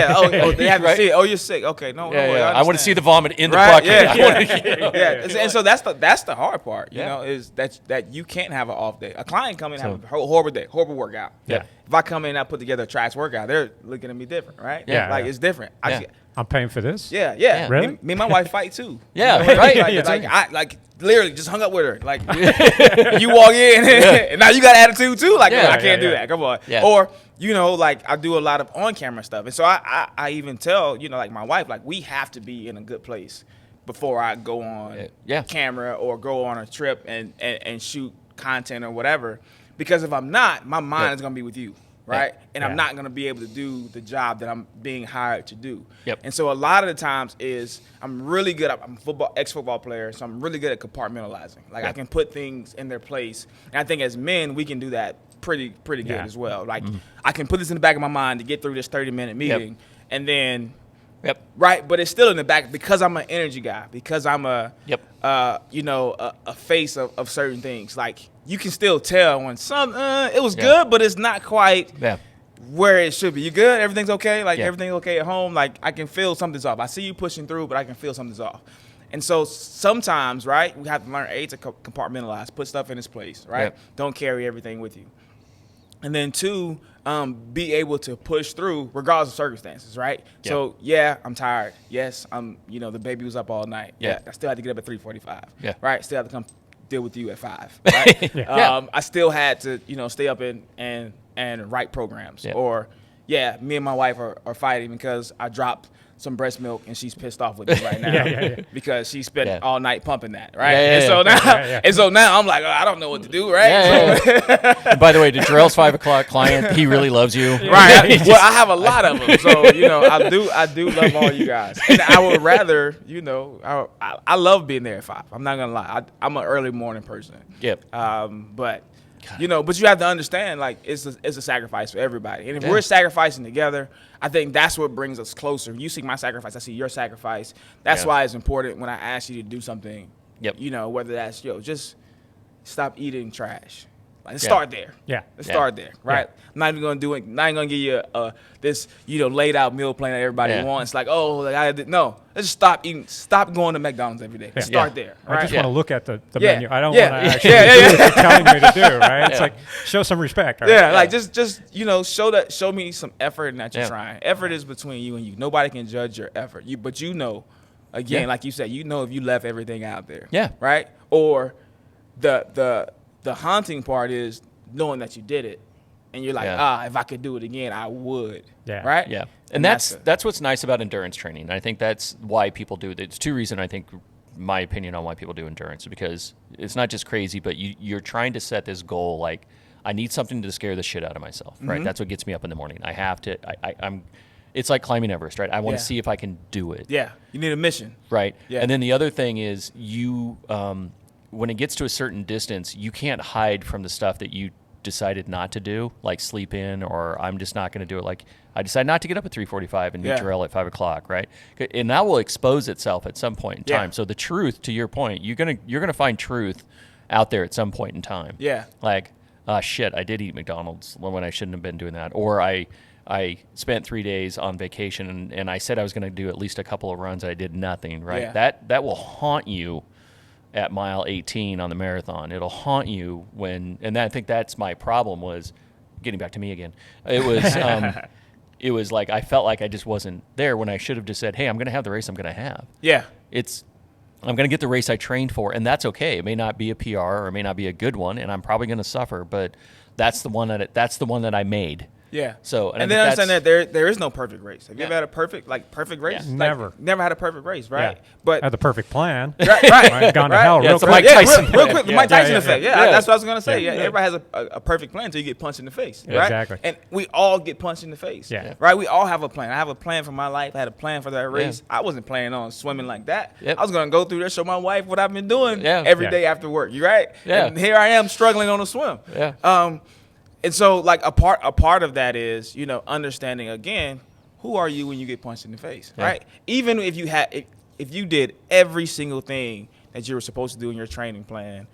right? see it. Oh, you're sick. Okay, no, I want to see the vomit in the right? bucket. And so that's the hard part. You know, is that you can't have an off day. A client come in and have a horrible day, horrible workout. Yeah. If I come in and I put together a trash workout, they're looking at me different, right? Yeah. Like it's different. I'm paying for this. Yeah. Really? Me and my wife fight too. Yeah, You know, right. I literally just hung up with her. Like you walk in and now you got attitude too. Like I can't do that. Come on. Yeah. Or you know, like I do a lot of on camera stuff, and so I even tell like my wife, like we have to be in a good place before I go on camera or go on a trip and shoot content or whatever. Because if I'm not, my mind is gonna be with you. Right? And I'm not going to be able to do the job that I'm being hired to do. And so a lot of the times is I'm really good at, I'm a ex-football player, so I'm really good at compartmentalizing. Like I can put things in their place. And I think as men, we can do that pretty good as well. Like I can put this in the back of my mind to get through this 30-minute meeting and then right, but it's still in the back because I'm an energy guy, because I'm a a face of certain things. Like you can still tell when it was good, but it's not quite where it should be. You good? Everything's okay? Like everything's okay at home? Like I can feel something's off. I see you pushing through, but I can feel something's off. And so sometimes, right, we have to learn to compartmentalize, put stuff in its place, right? Don't carry everything with you. And then 2, be able to push through regardless of circumstances, right? So I'm tired. Yes, the baby was up all night. I still had to get up at 3:45. Right? Still had to come deal with you at 5. Right? I still had to, stay up and write programs. Or me and my wife are fighting because I dropped some breast milk and she's pissed off with me right now because she spent all night pumping that, right? And so now I'm like, I don't know what to do, right? And by the way, to Gerell's 5 o'clock client, he really loves you, right? Well, I have a lot of them, so I do love all you guys, and I would rather, I love being there at 5. I'm not gonna lie, I'm an early morning person. But. But you have to understand, like, it's a sacrifice for everybody. And if we're sacrificing together, I think that's what brings us closer. You see my sacrifice, I see your sacrifice. That's why it's important when I ask you to do something, whether that's, just stop eating trash. Like, let's start there. Let's start there, right? I'm not even going to do it. Not even going to give you this, laid out meal plan that everybody wants. Like, no. Let's just stop eating. Stop going to McDonald's every day. Let's start there. Right? I just want to look at the menu. I don't want to actually do what you're telling me to do, right? It's like, show some respect. Right? Like just show me some effort and that you're trying. Effort is between you and you. Nobody can judge your effort. But again, like you said, if you left everything out there. Right? Or the haunting part is knowing that you did it. And you're like, if I could do it again, I would. Right? Yeah. And that's what's nice about endurance training. And I think that's why people do it. It's 2 reasons, I think, my opinion on why people do endurance, because it's not just crazy, but you're trying to set this goal. Like, I need something to scare the shit out of myself, right? That's what gets me up in the morning. I have to, it's like climbing Everest, right? I want to see if I can do it. Yeah. You need a mission. Right. And then the other thing is when it gets to a certain distance, you can't hide from the stuff that you decided not to do, like sleep in, or I'm just not going to do it. Like I decided not to get up at 3:45 and meet Gerell at 5 o'clock, right? And that will expose itself at some point in time. So the truth, to your point, you're gonna find truth out there at some point in time. Like, shit, I did eat McDonald's when I shouldn't have been doing that, or I spent 3 days on vacation and I said I was going to do at least a couple of runs. I did nothing, right? That will haunt you at mile 18 on the marathon. It'll haunt you and I think that's my problem, was getting back to me again. It was it was like I felt like I just wasn't there when I should have just said, hey, I'm going to have the race I'm going to have. I'm going to get the race I trained for, and that's okay. It may not be a PR or it may not be a good one, and I'm probably going to suffer, but that's the one that I made. Yeah. So and then understand that there is no perfect race. Have you ever had a perfect race? Yeah. Never. Never had a perfect race, right? Yeah. But had the perfect plan. right. Gone to hell real it's the quick. Mike Tyson. Real quick, the Mike Tyson effect. Yeah, that's what I was gonna say. Yeah. Everybody has a perfect plan until you get punched in the face, Yeah, right? exactly. And we all get punched in the face, Yeah. right? We all have a plan. I have a plan for my life. I had a plan for that race. I wasn't planning on swimming like that. Yep. I was gonna go through there, show my wife what I've been doing Yeah. every day after work. You right? Yeah. And here I am struggling on a swim. Yeah. And so, like, a part of that is, understanding, again, who are you when you get punched in the face, right? Even if you did every single thing that you were supposed to do in your training plan,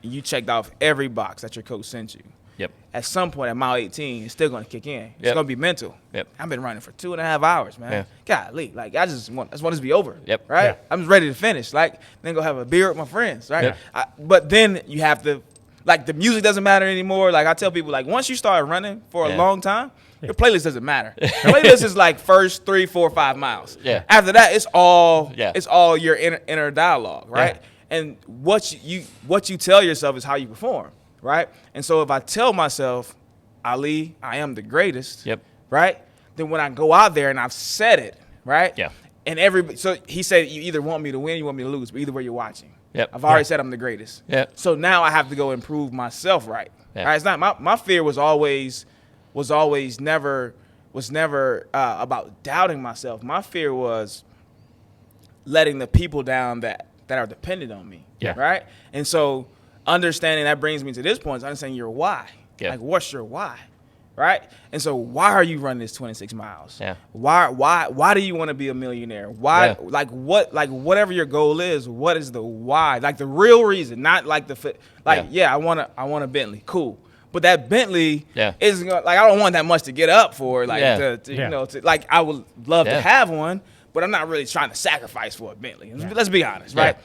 and you checked off every box that your coach sent you, at some point at mile 18, it's still going to kick in. It's going to be mental. I've been running for 2.5 hours, man. Golly, like, I just want this to be over, right? Yeah. I'm just ready to finish, like, then go have a beer with my friends, right? But then you have to, like, the music doesn't matter anymore. Like, I tell people, like, once you start running for a long time, your playlist doesn't matter. The playlist is like first 3, 4, 5 miles. After that, it's all your inner dialogue, right? And what you tell yourself is how you perform, right? And so if I tell myself, Ali, I am the greatest, right? Then when I go out there and I've said it, right? And so he said, you either want me to win, you want me to lose, but either way you're watching. I've already said I'm the greatest. So now I have to go improve myself, right? Right? It's not my fear was never about doubting myself. My fear was letting the people down that are dependent on me. Right? And so understanding that brings me to this point is understanding your why. Like, what's your why? Right? And so why are you running this 26 miles? Why do you want to be a millionaire? Why whatever your goal is, what is the why? Like the real reason, not like I want a Bentley. Cool. But that Bentley isn't gonna, like, I don't want that much to get up for, like, like, I would love to have one, but I'm not really trying to sacrifice for a Bentley. Let's be honest, right?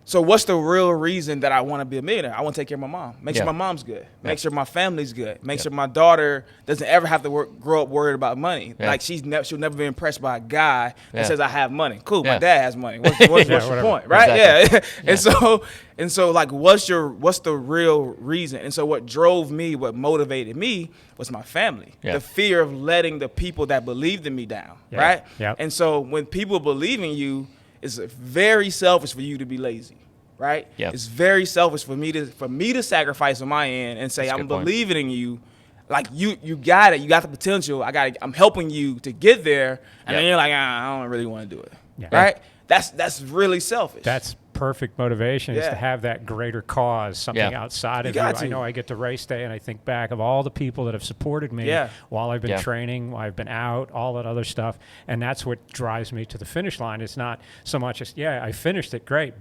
So what's the real reason that I want to be a millionaire? I want to take care of my mom. Make sure my mom's good. Make sure my family's good. Make sure my daughter doesn't ever have to grow up worried about money. Like, she'll never be impressed by a guy that says I have money. Cool, my dad has money. What's your point, right? Exactly. And so like, what's the real reason? And so what drove me, what motivated me was my family. The fear of letting the people that believed in me down, right? And so when people believe in you, it's very selfish for you to be lazy, right? It's very selfish for me to sacrifice on my end and say, I'm believing in you. Like, you got it. You got the potential. I'm helping you to get there. And then you're like, I don't really want to do it. Right? That's really selfish. That's perfect motivation is to have that greater cause, something outside of you. I know I get to race day and I think back of all the people that have supported me while I've been training, while I've been out, all that other stuff. And that's what drives me to the finish line. It's not so much as, I finished it, great.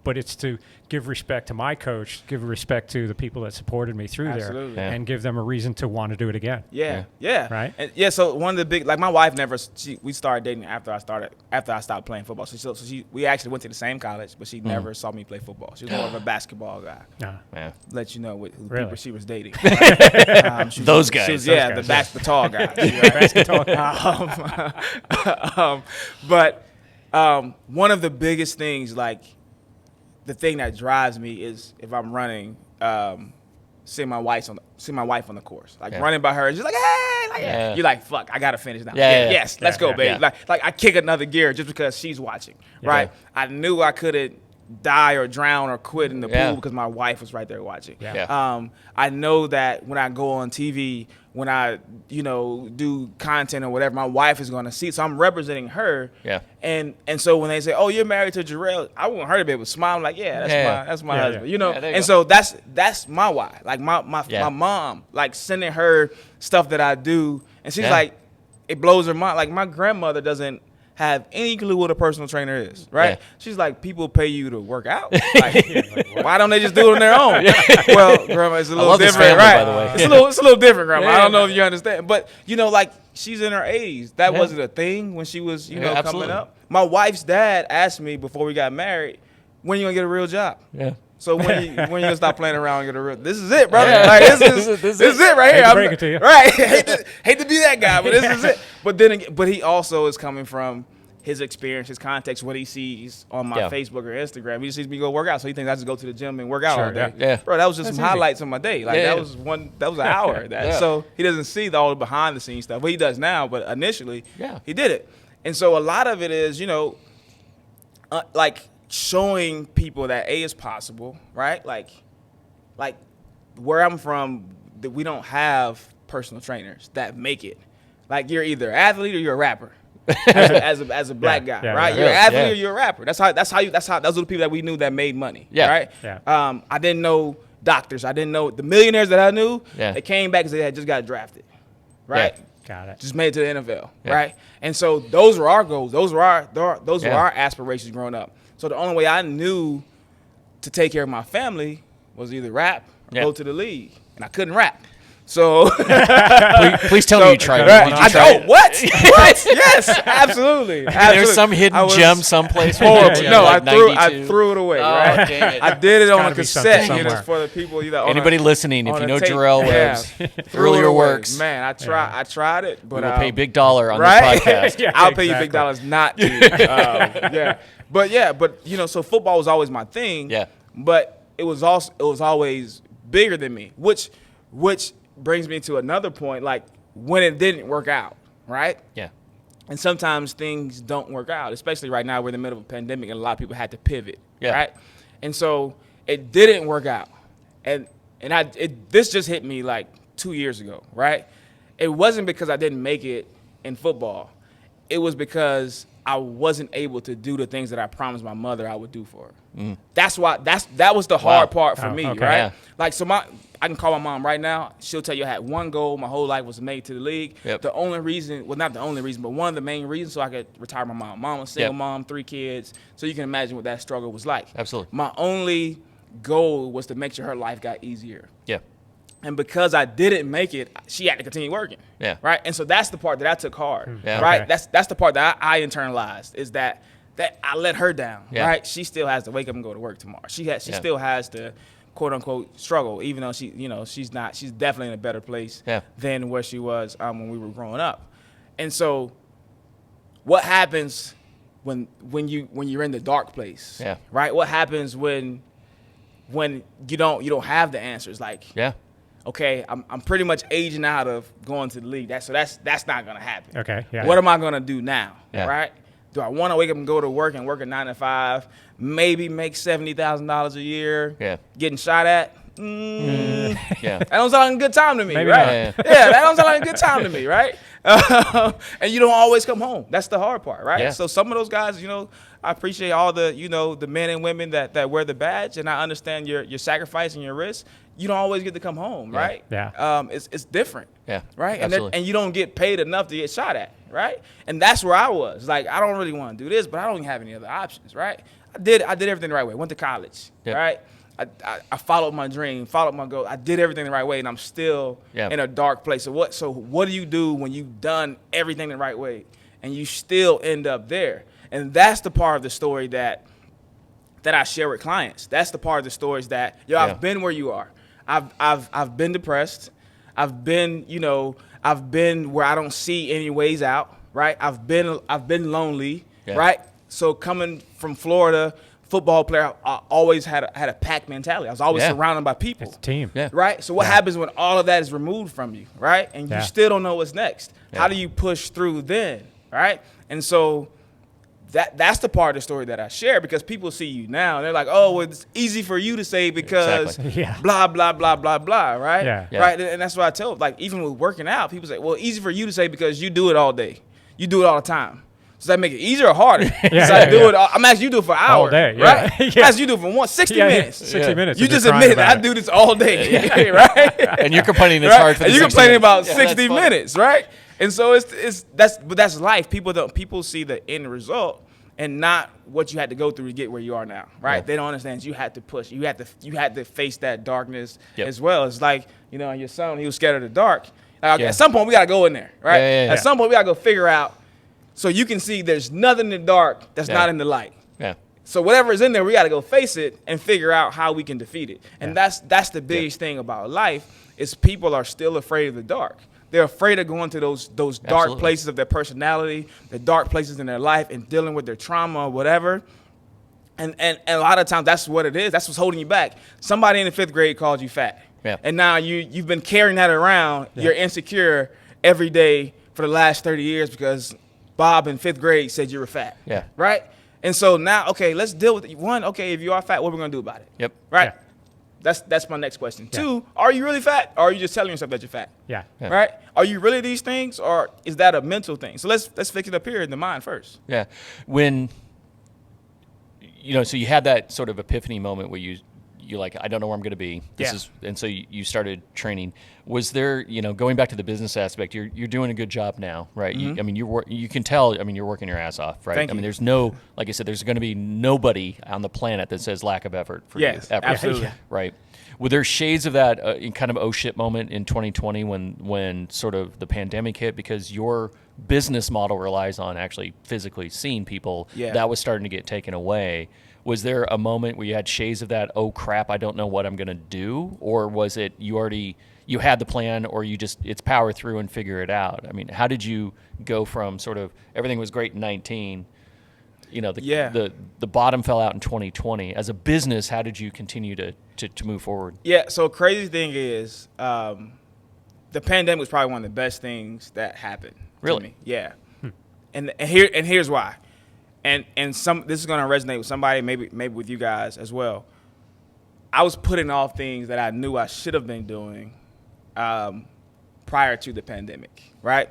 But it's to give respect to my coach, give respect to the people that supported me through there, and give them a reason to want to do it again. Right? And so one of the big, like, my wife we started dating after I stopped playing football. So we actually went to the same college, but she never saw me play football. She was more of a basketball guy. Let you know who people she was dating. Those guys. The tall guys. But one of the biggest things, like, the thing that drives me is if I'm running, seeing my wife on the course, like running by her, and she's like, hey, you're like, fuck, I gotta finish now. Let's go, baby. Like I kick another gear just because she's watching, right? I knew I couldn't die or drown or quit in the pool because my wife was right there watching. I know that when I go on TV, when I, do content or whatever, my wife is going to see. So I'm representing her. And so when they say, oh, you're married to Gerell, I want her to be able to smile. I'm like, that's my husband, And so that's my why. Like, my mom, like, sending her stuff that I do. And she's like, it blows her mind. Like, my grandmother doesn't have any clue what a personal trainer is, right? She's like, people pay you to work out. Like, why don't they just do it on their own? Well, Grandma, it's a little different, right? By the way. It's a little different, Grandma. I don't know if you understand, but like, she's in her 80s. That wasn't a thing when she was, coming up. My wife's dad asked me before we got married, when are you gonna get a real job? So when you gonna stop playing around and get a real? This is it, brother. Like, this is it right here. I'm break it to you. Right. hate to be that guy, but this is it. But he also is coming from his experience, his context, what he sees on my Facebook or Instagram. He just sees me go work out, so he thinks I just go to the gym and work out all day. Yeah. Bro, that was just That's some easy. highlights of my day. Like that was an hour. So he doesn't see all the behind the scenes stuff. Well, he does now, but initially he did it. And so a lot of it is, like showing people that it's possible, right? Like where I'm from, that we don't have personal trainers that make it. Like you're either an athlete or you're a rapper. as a black guy, right? You're an athlete or you're a rapper. Those are the people that we knew that made money, right? Yeah. I didn't know doctors. I didn't know the millionaires that I knew. They came back because they had just got drafted, right? Yeah. Got it. Just made it to the NFL, right? And so those were our goals. Those were our aspirations growing up. So the only way I knew to take care of my family was either rap or go to the league, and I couldn't rap. So please tell me you tried it. Did you try it? What? Yes, absolutely. There's some hidden gem someplace. Horrible. No, like I threw it away. Oh, right? damn it. I did it on a gotta be something cassette. somewhere. For the people. Anybody listening, if you know tape. Gerell Webb's earlier works, man, I tried it, but we'll pay big dollar on right? this podcast. I'll pay you big dollars not to. But so football was always my thing. Yeah. But it was always bigger than me, which brings me to another point, like when it didn't work out, right? Yeah. And sometimes things don't work out, especially right now we're in the middle of a pandemic and a lot of people had to pivot, right? And so it didn't work out. And this just hit me like 2 years ago, right? It wasn't because I didn't make it in football. It was because I wasn't able to do the things that I promised my mother I would do for her. That was the hard part for me, okay. right? Yeah. Like, so I can call my mom right now. She'll tell you I had one goal my whole life was to make it to the league. Yep. The only reason, well, not the only reason, but one of the main reasons so I could retire my mom. Mom was a single mom, 3 kids. So you can imagine what that struggle was like. Absolutely. My only goal was to make sure her life got easier. Yeah. And because I didn't make it, she had to continue working. Yeah. Right. And so that's the part that I took hard. Yeah. Right. Okay. That's the part that I internalized is that I let her down. Yeah. Right. She still has to wake up and go to work tomorrow. She still has to, quote unquote, struggle, even though she's not. She's definitely in a better place than where she was when we were growing up. And so, what happens when you're in the dark place? Yeah. Right. What happens when you don't have the answers? Like. Yeah. Okay, I'm pretty much aging out of going to the league. That's not gonna happen. Okay. Yeah. What am I gonna do now? Yeah. Right? Do I want to wake up and go to work and work a 9 to 5? Maybe make $70,000 a year. Yeah. Getting shot at. Yeah. That don't sound like a good time to me, Maybe right? not. Yeah, that don't sound like a good time to me, right? And you don't always come home. That's the hard part, right? Yeah. So some of those guys, I appreciate all the, the men and women that wear the badge, and I understand your sacrifice and your risk. You don't always get to come home, right? Yeah. It's different. Yeah. Right? Absolutely. And you don't get paid enough to get shot at, right? And that's where I was. Like, I don't really want to do this, but I don't have any other options, right? I did everything the right way. Went to college, right? I followed my dream, followed my goal. I did everything the right way, and I'm still in a dark place. So what do you do when you've done everything the right way and you still end up there? And that's the part of the story that I share with clients. That's the part of the stories that I've been where you are. I've been depressed. I've been where I don't see any ways out, right? I've been lonely, right? So coming from Florida, football player, I always had a pack mentality. I was always surrounded by people. It's a team. Yeah. Right? So what happens when all of that is removed from you, right? And you still don't know what's next. Yeah. How do you push through then, right? And so that's the part of the story that I share because people see you now and they're like, oh, well, it's easy for you to say because blah, blah, blah, blah, blah, right? Yeah. Right? And that's what I tell, like, even with working out, people say, well, easy for you to say because you do it all day. You do it all the time. Does that make it easier or harder? I'm asking you to do it for an hour. All day, right? I'm asking you to do it for 60 minutes. 60 minutes. You just admitted that I do this all day, right? And you're complaining it's hard for and the you're 60 complaining about minutes. 60 minutes, right? And so that's life. People see the end result and not what you had to go through to get where you are now, right? Yeah. They don't understand you had to push. You had to face that darkness as well. It's like, your son, he was scared of the dark. Like, at some point we gotta go in there, right? At some point we gotta go figure out so you can see there's nothing in the dark that's not in the light. Yeah. So whatever is in there, we got to go face it and figure out how we can defeat it. And that's the biggest thing about life is people are still afraid of the dark. They're afraid of going to those dark Absolutely. places of their personality, the dark places in their life, and dealing with their trauma or whatever. And a lot of times that's what it is. That's what's holding you back. Somebody in the 5th grade called you fat. Yeah. And now you've been carrying that around. Yeah. You're insecure every day for the last 30 years because Bob in 5th grade said you were fat. Yeah. Right? And so now, okay, let's deal with it. One, okay, if you are fat, what are we going to do about it? Yep. Right? Yeah. That's my next question. Yeah. 2, are you really fat, or are you just telling yourself that you're fat? Yeah. Yeah. Right? Are you really these things, or is that a mental thing? So let's fix it up here in the mind first. Yeah. When, so you had that sort of epiphany moment where you're like, I don't know where I'm going to be. And so you started training. Was there, going back to the business aspect, you're doing a good job now, right? Mm-hmm. You can tell, you're working your ass off, right? Thank you. There's no, like I said, there's going to be nobody on the planet that says lack of effort for you. Ever, absolutely. right? Were there shades of that in kind of oh shit moment in 2020 when sort of the pandemic hit, because your business model relies on actually physically seeing people, that was starting to get taken away? Was there a moment where you had shades of that, oh crap, I don't know what I'm going to do? Or was it you had the plan, or it's power through and figure it out? I mean, how did you go from sort of everything was great in 19, the bottom fell out in 2020. As a business, how did you continue to move forward? Yeah, so crazy thing is the pandemic was probably one of the best things that happened Really? to me. Yeah. And here's why. And this is going to resonate with somebody, maybe with you guys as well. I was putting off things that I knew I should have been doing prior to the pandemic, right?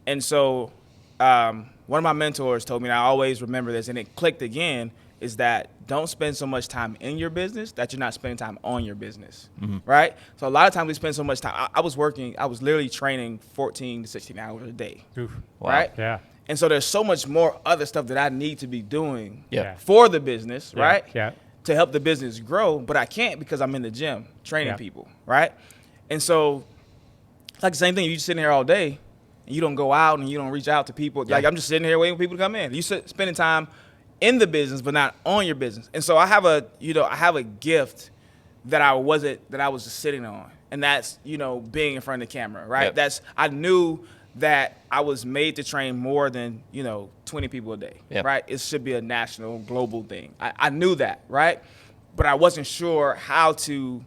And so one of my mentors told me, and I always remember this, and it clicked again, is that don't spend so much time in your business that you're not spending time on your business, right? So a lot of times we spend so much time. I was literally training 14 to 16 hours a day, Oof. right? Yeah. And so there's so much more other stuff that I need to be doing Yeah. for the business, right? Yeah. To help the business grow, but I can't because I'm in the gym training Yeah. people, right? And so it's like the same thing. You just sitting here all day and you don't go out and you don't reach out to people. Like I'm just sitting here waiting for people to come in. You spending time in the business, but not on your business. And so I have a gift that I was just sitting on, and that's being in front of the camera, right? Yep. I knew that I was made to train more than 20 people a day, Yep. right? It should be a national, global thing. I knew that, right? But I wasn't sure how to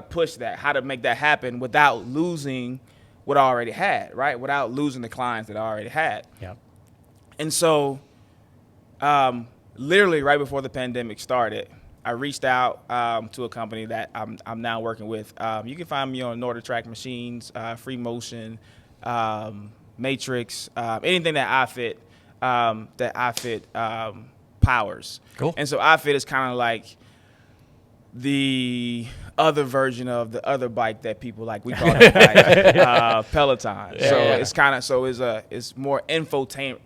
push that, how to make that happen without losing what I already had, right? Without losing the clients that I already had. Yeah. And so, literally right before the pandemic started, I reached out to a company that I'm now working with. You can find me on NordiTrack Machines, Free Motion, Matrix, anything that iFit powers. Cool. And so iFit is kind of like the other version of the other bike that people like. We call it like, Peloton. Yeah, so yeah. it's kind of it's more infotainment,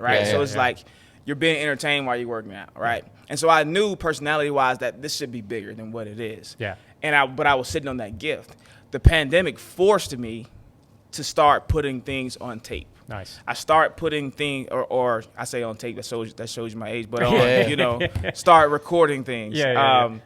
right? Yeah, so yeah, it's like you're being entertained while you're working out, right? And so I knew personality-wise that this should be bigger than what it is. Yeah. But I was sitting on that gift. The pandemic forced me to start putting things on tape. Nice. I start putting things, or I say on tape, that shows you my age, but on, Yeah. start recording things. Yeah.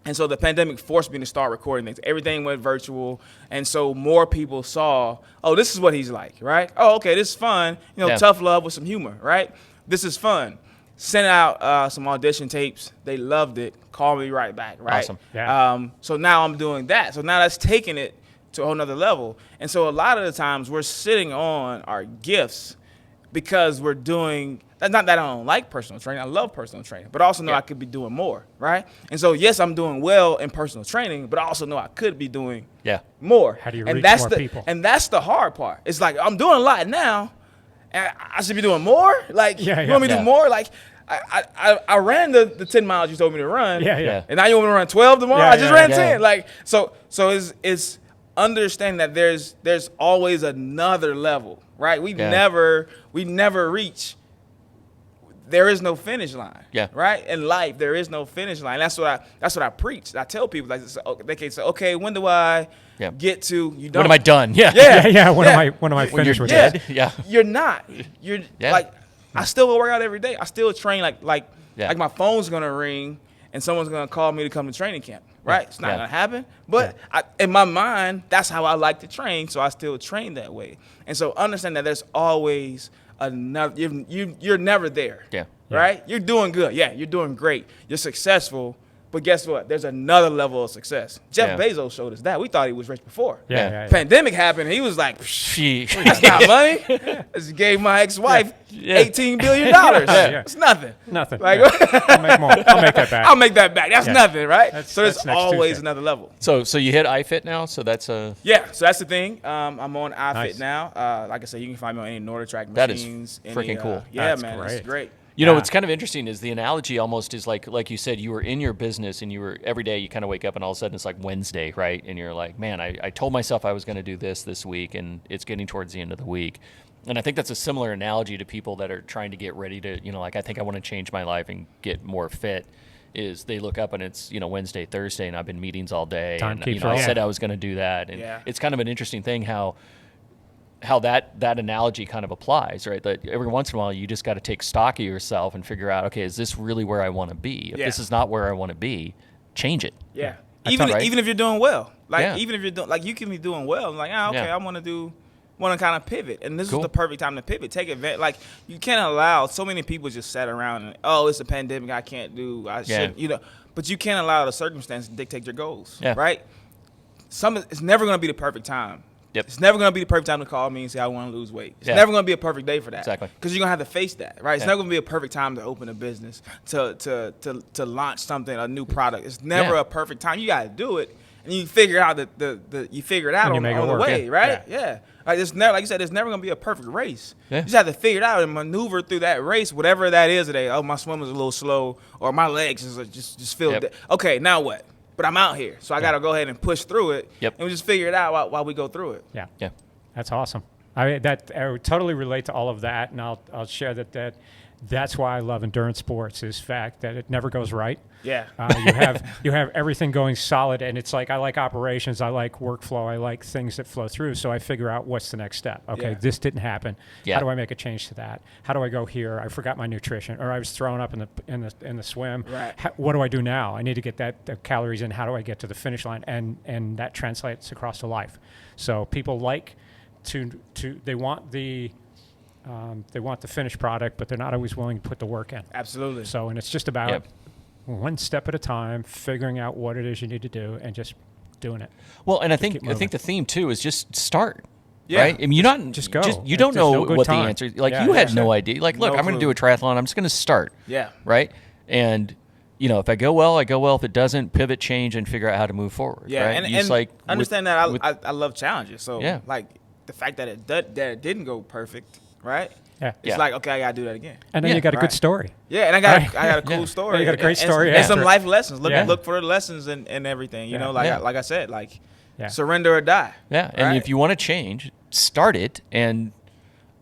And so the pandemic forced me to start recording things. Everything went virtual, and so more people saw, oh, this is what he's like, right? Oh, okay, this is fun. Yeah. Tough love with some humor, right? This is fun. Sent out some audition tapes. They loved it. Called me right back, right? Awesome. Yeah. So now I'm doing that. So now that's taking it to a whole nother level. And so a lot of the times we're sitting on our gifts because we're doing, that's not that I don't like personal training. I love personal training, but I also know I could be doing more, right? And so, yes, I'm doing well in personal training, but I also know I could be doing more. How do you and reach that's more people? And that's the hard part. It's like, I'm doing a lot now, and I should be doing more? Like, you want me to do more? Like, I ran the 10 miles you told me to run. Yeah. And now you want me to run 12 tomorrow? Yeah, I just ran 10. yeah. Like, so it's understanding that there's always another level, right? We never reach. There is no finish line. Yeah. Right? In life, there is no finish line. That's what I preach. I tell people, like, they can say, okay, when do I get to? You don't. When am I done? Yeah. When am I finished with dead? this? Yeah. You're not. You're like, I still go work out every day. I still train like my phone's gonna ring and someone's gonna call me to come to training camp. right? It's not gonna happen. But in my mind, that's how I like to train, so I still train that way. And so understand that there's always another. You're never there. Yeah. Right? You're doing good. Yeah, you're doing great. You're successful. But guess what? There's another level of success. Jeff Bezos showed us that. We thought he was rich before. Pandemic happened. He was like, that's not money. Just gave my ex-wife $18 billion. It's nothing. Nothing. Like, I'll make more. I'll make that back. I'll make that back. That's nothing, right? So there's that's next always Tuesday. another level. So you hit iFit now, so that's a So that's the thing. I'm on iFit Nice. now. Like I said, you can find me on any NordicTrack machines. That is freaking cool. Yeah, That's man, great. it's great. You know, what's kind of interesting is the analogy almost is like you said, you were in your business and you were every day you kind of wake up and all of a sudden it's like Wednesday, right? And you're like, man, I told myself I was going to do this week and it's getting towards the end of the week. And I think that's a similar analogy to people that are trying to get ready to, you know, like I think I want to change my life and get more fit. Is they look up and it's, you know, Wednesday, Thursday, and I've been meetings all day. Time and, keeps you know, I rolling. said I was going to do that. And it's kind of an interesting thing how that analogy kind of applies, right? That every once in a while you just got to take stock of yourself and figure out, okay, is this really where I want to be? If this is not where I want to be, change it. Yeah. Even Even if you're doing well. Like Yeah. even if you're doing like you can be doing well. I'm like, okay, Yeah. I want to kind of pivot. And this Cool. is the perfect time to pivot. Take advantage. Like you can't allow so many people just sat around and it's a pandemic, I can't do, I shouldn't, you know. But you can't allow the circumstances to dictate your goals. Yeah. Right? It's never gonna be the perfect time. Yep. It's never gonna be the perfect time to call me and say I want to lose weight. It's Yeah. never gonna be a perfect day for that. Exactly. Because you're gonna have to face that, right? It's Yeah. never gonna be a perfect time to open a business, to launch something, a new product. It's never a perfect time. You gotta do it, and you figure out you figure it out And you on make it the work. way, Yeah. right? Yeah. Like it's never, like you said, it's never gonna be a perfect race. Yeah. You just have to figure it out and maneuver through that race, whatever that is today. Oh, my swim was a little slow, or my legs just feel. Yep. Okay, now what? But I'm out here, so I gotta go ahead and push through it. Yep. And we just figure it out while we go through it. Yeah. Yeah. That's awesome. I would totally relate to all of that, and I'll share that's why I love endurance sports is fact that it never goes right. Yeah. You have everything going solid, and it's like I like operations, I like workflow, I like things that flow through. So I figure out what's the next step. Okay, this didn't happen. Yeah. How do I make a change to that? How do I go here? I forgot my nutrition, or I was thrown up in the swim. Right. What do I do now? I need to get the calories in. How do I get to the finish line? And that translates across to life. So people like they want the finished product, but they're not always willing to put the work in. Absolutely. So, and it's just about Yep. one step at a time, figuring out what it is you need to do, and just doing it. Well, and I keep think moving. the theme too is just start. Yeah. Right? I mean, you're not Just go. you don't There's know no good what time. the answer is. Like Yeah, you yeah. had no idea. Like, look, No I'm going to clue. do a triathlon. I'm just going to start. Yeah. Right? And you know, if I go well, I go well. If it doesn't, pivot, change, and figure out how to move forward. Yeah, right? and Just like understand that I love challenges. So Yeah. like the fact that it didn't go perfect, right? Yeah. It's Yeah. like, okay, I gotta do that again. And then Yeah, you got a right. good story. Yeah, and I got Right. a cool Yeah. story. You got a great story and after some it. life lessons. Yeah. Look for the lessons and everything. You Yeah. know, like Yeah. like I said, like Yeah. surrender or die. Yeah, and right? if you want to change, start it, and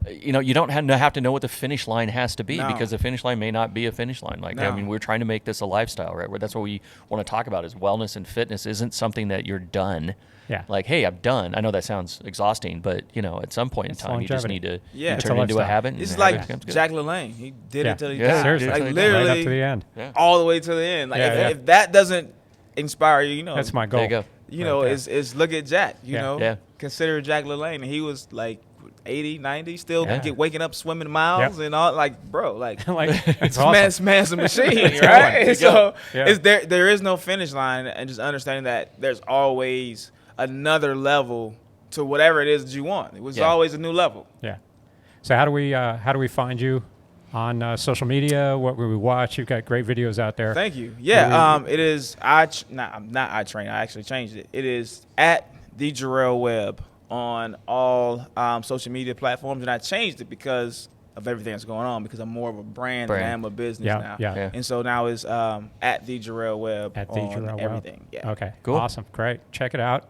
you know you don't have to know what the finish line has to be No. because the finish line may not be a finish line. Like I No. mean, we're trying to make this a lifestyle, right? Where that's what we want to talk about is wellness and fitness isn't something that you're done. Yeah. Like, hey, I'm done. I know that sounds exhausting, but you know, at some point It's in time, you just longevity. need to Yeah. It's a turn it into a lifestyle. habit. and It's the habit like becomes good. Jack LaLanne. He did Yeah. it till he Yeah, died. seriously. Like Right literally Right up to the end. Yeah. all the way to the end. Like Yeah, if that doesn't inspire you, you know, That's my goal. There you go. you know, Right is look at Jack. You Yeah. know, Yeah. consider Jack LaLanne, and he was like 80, 90, still Yeah. waking up, swimming miles, Yep. and all. Like, bro, like Like, it's this awesome. man's a machine, There right? you So Yeah. it's there is no finish line, and just understanding that there's always another level to whatever it is that you want. It was Yeah. always a new level. Yeah. So how do we find you on social media? What will we watch? You've got great videos out there. Thank you. Yeah, it is. Not I train. I actually changed it. It is at the Gerell Web on all social media platforms, and I changed it because of everything that's going on. Because I'm more of a brand than I am a business Yeah, now. yeah. Yeah. And so now it's at the Gerell Web At the on Gerell Web. everything. Yeah. Okay. Cool. Awesome. Great. Check it out.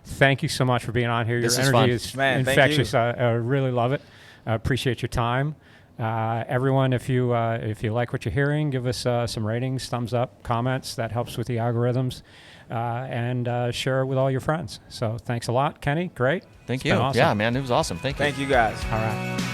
Thank you so much for being on here. Your This is energy fun. is Man, thank infectious. I really love it. I appreciate your time. Everyone, if you like what you're hearing, give us some ratings, thumbs up, comments. That helps with the algorithms. And share it with all your friends. So thanks a lot, Kenny. Great. Thank It's you. been awesome. Yeah, man, it was awesome. Thank you. Thank you guys. All right.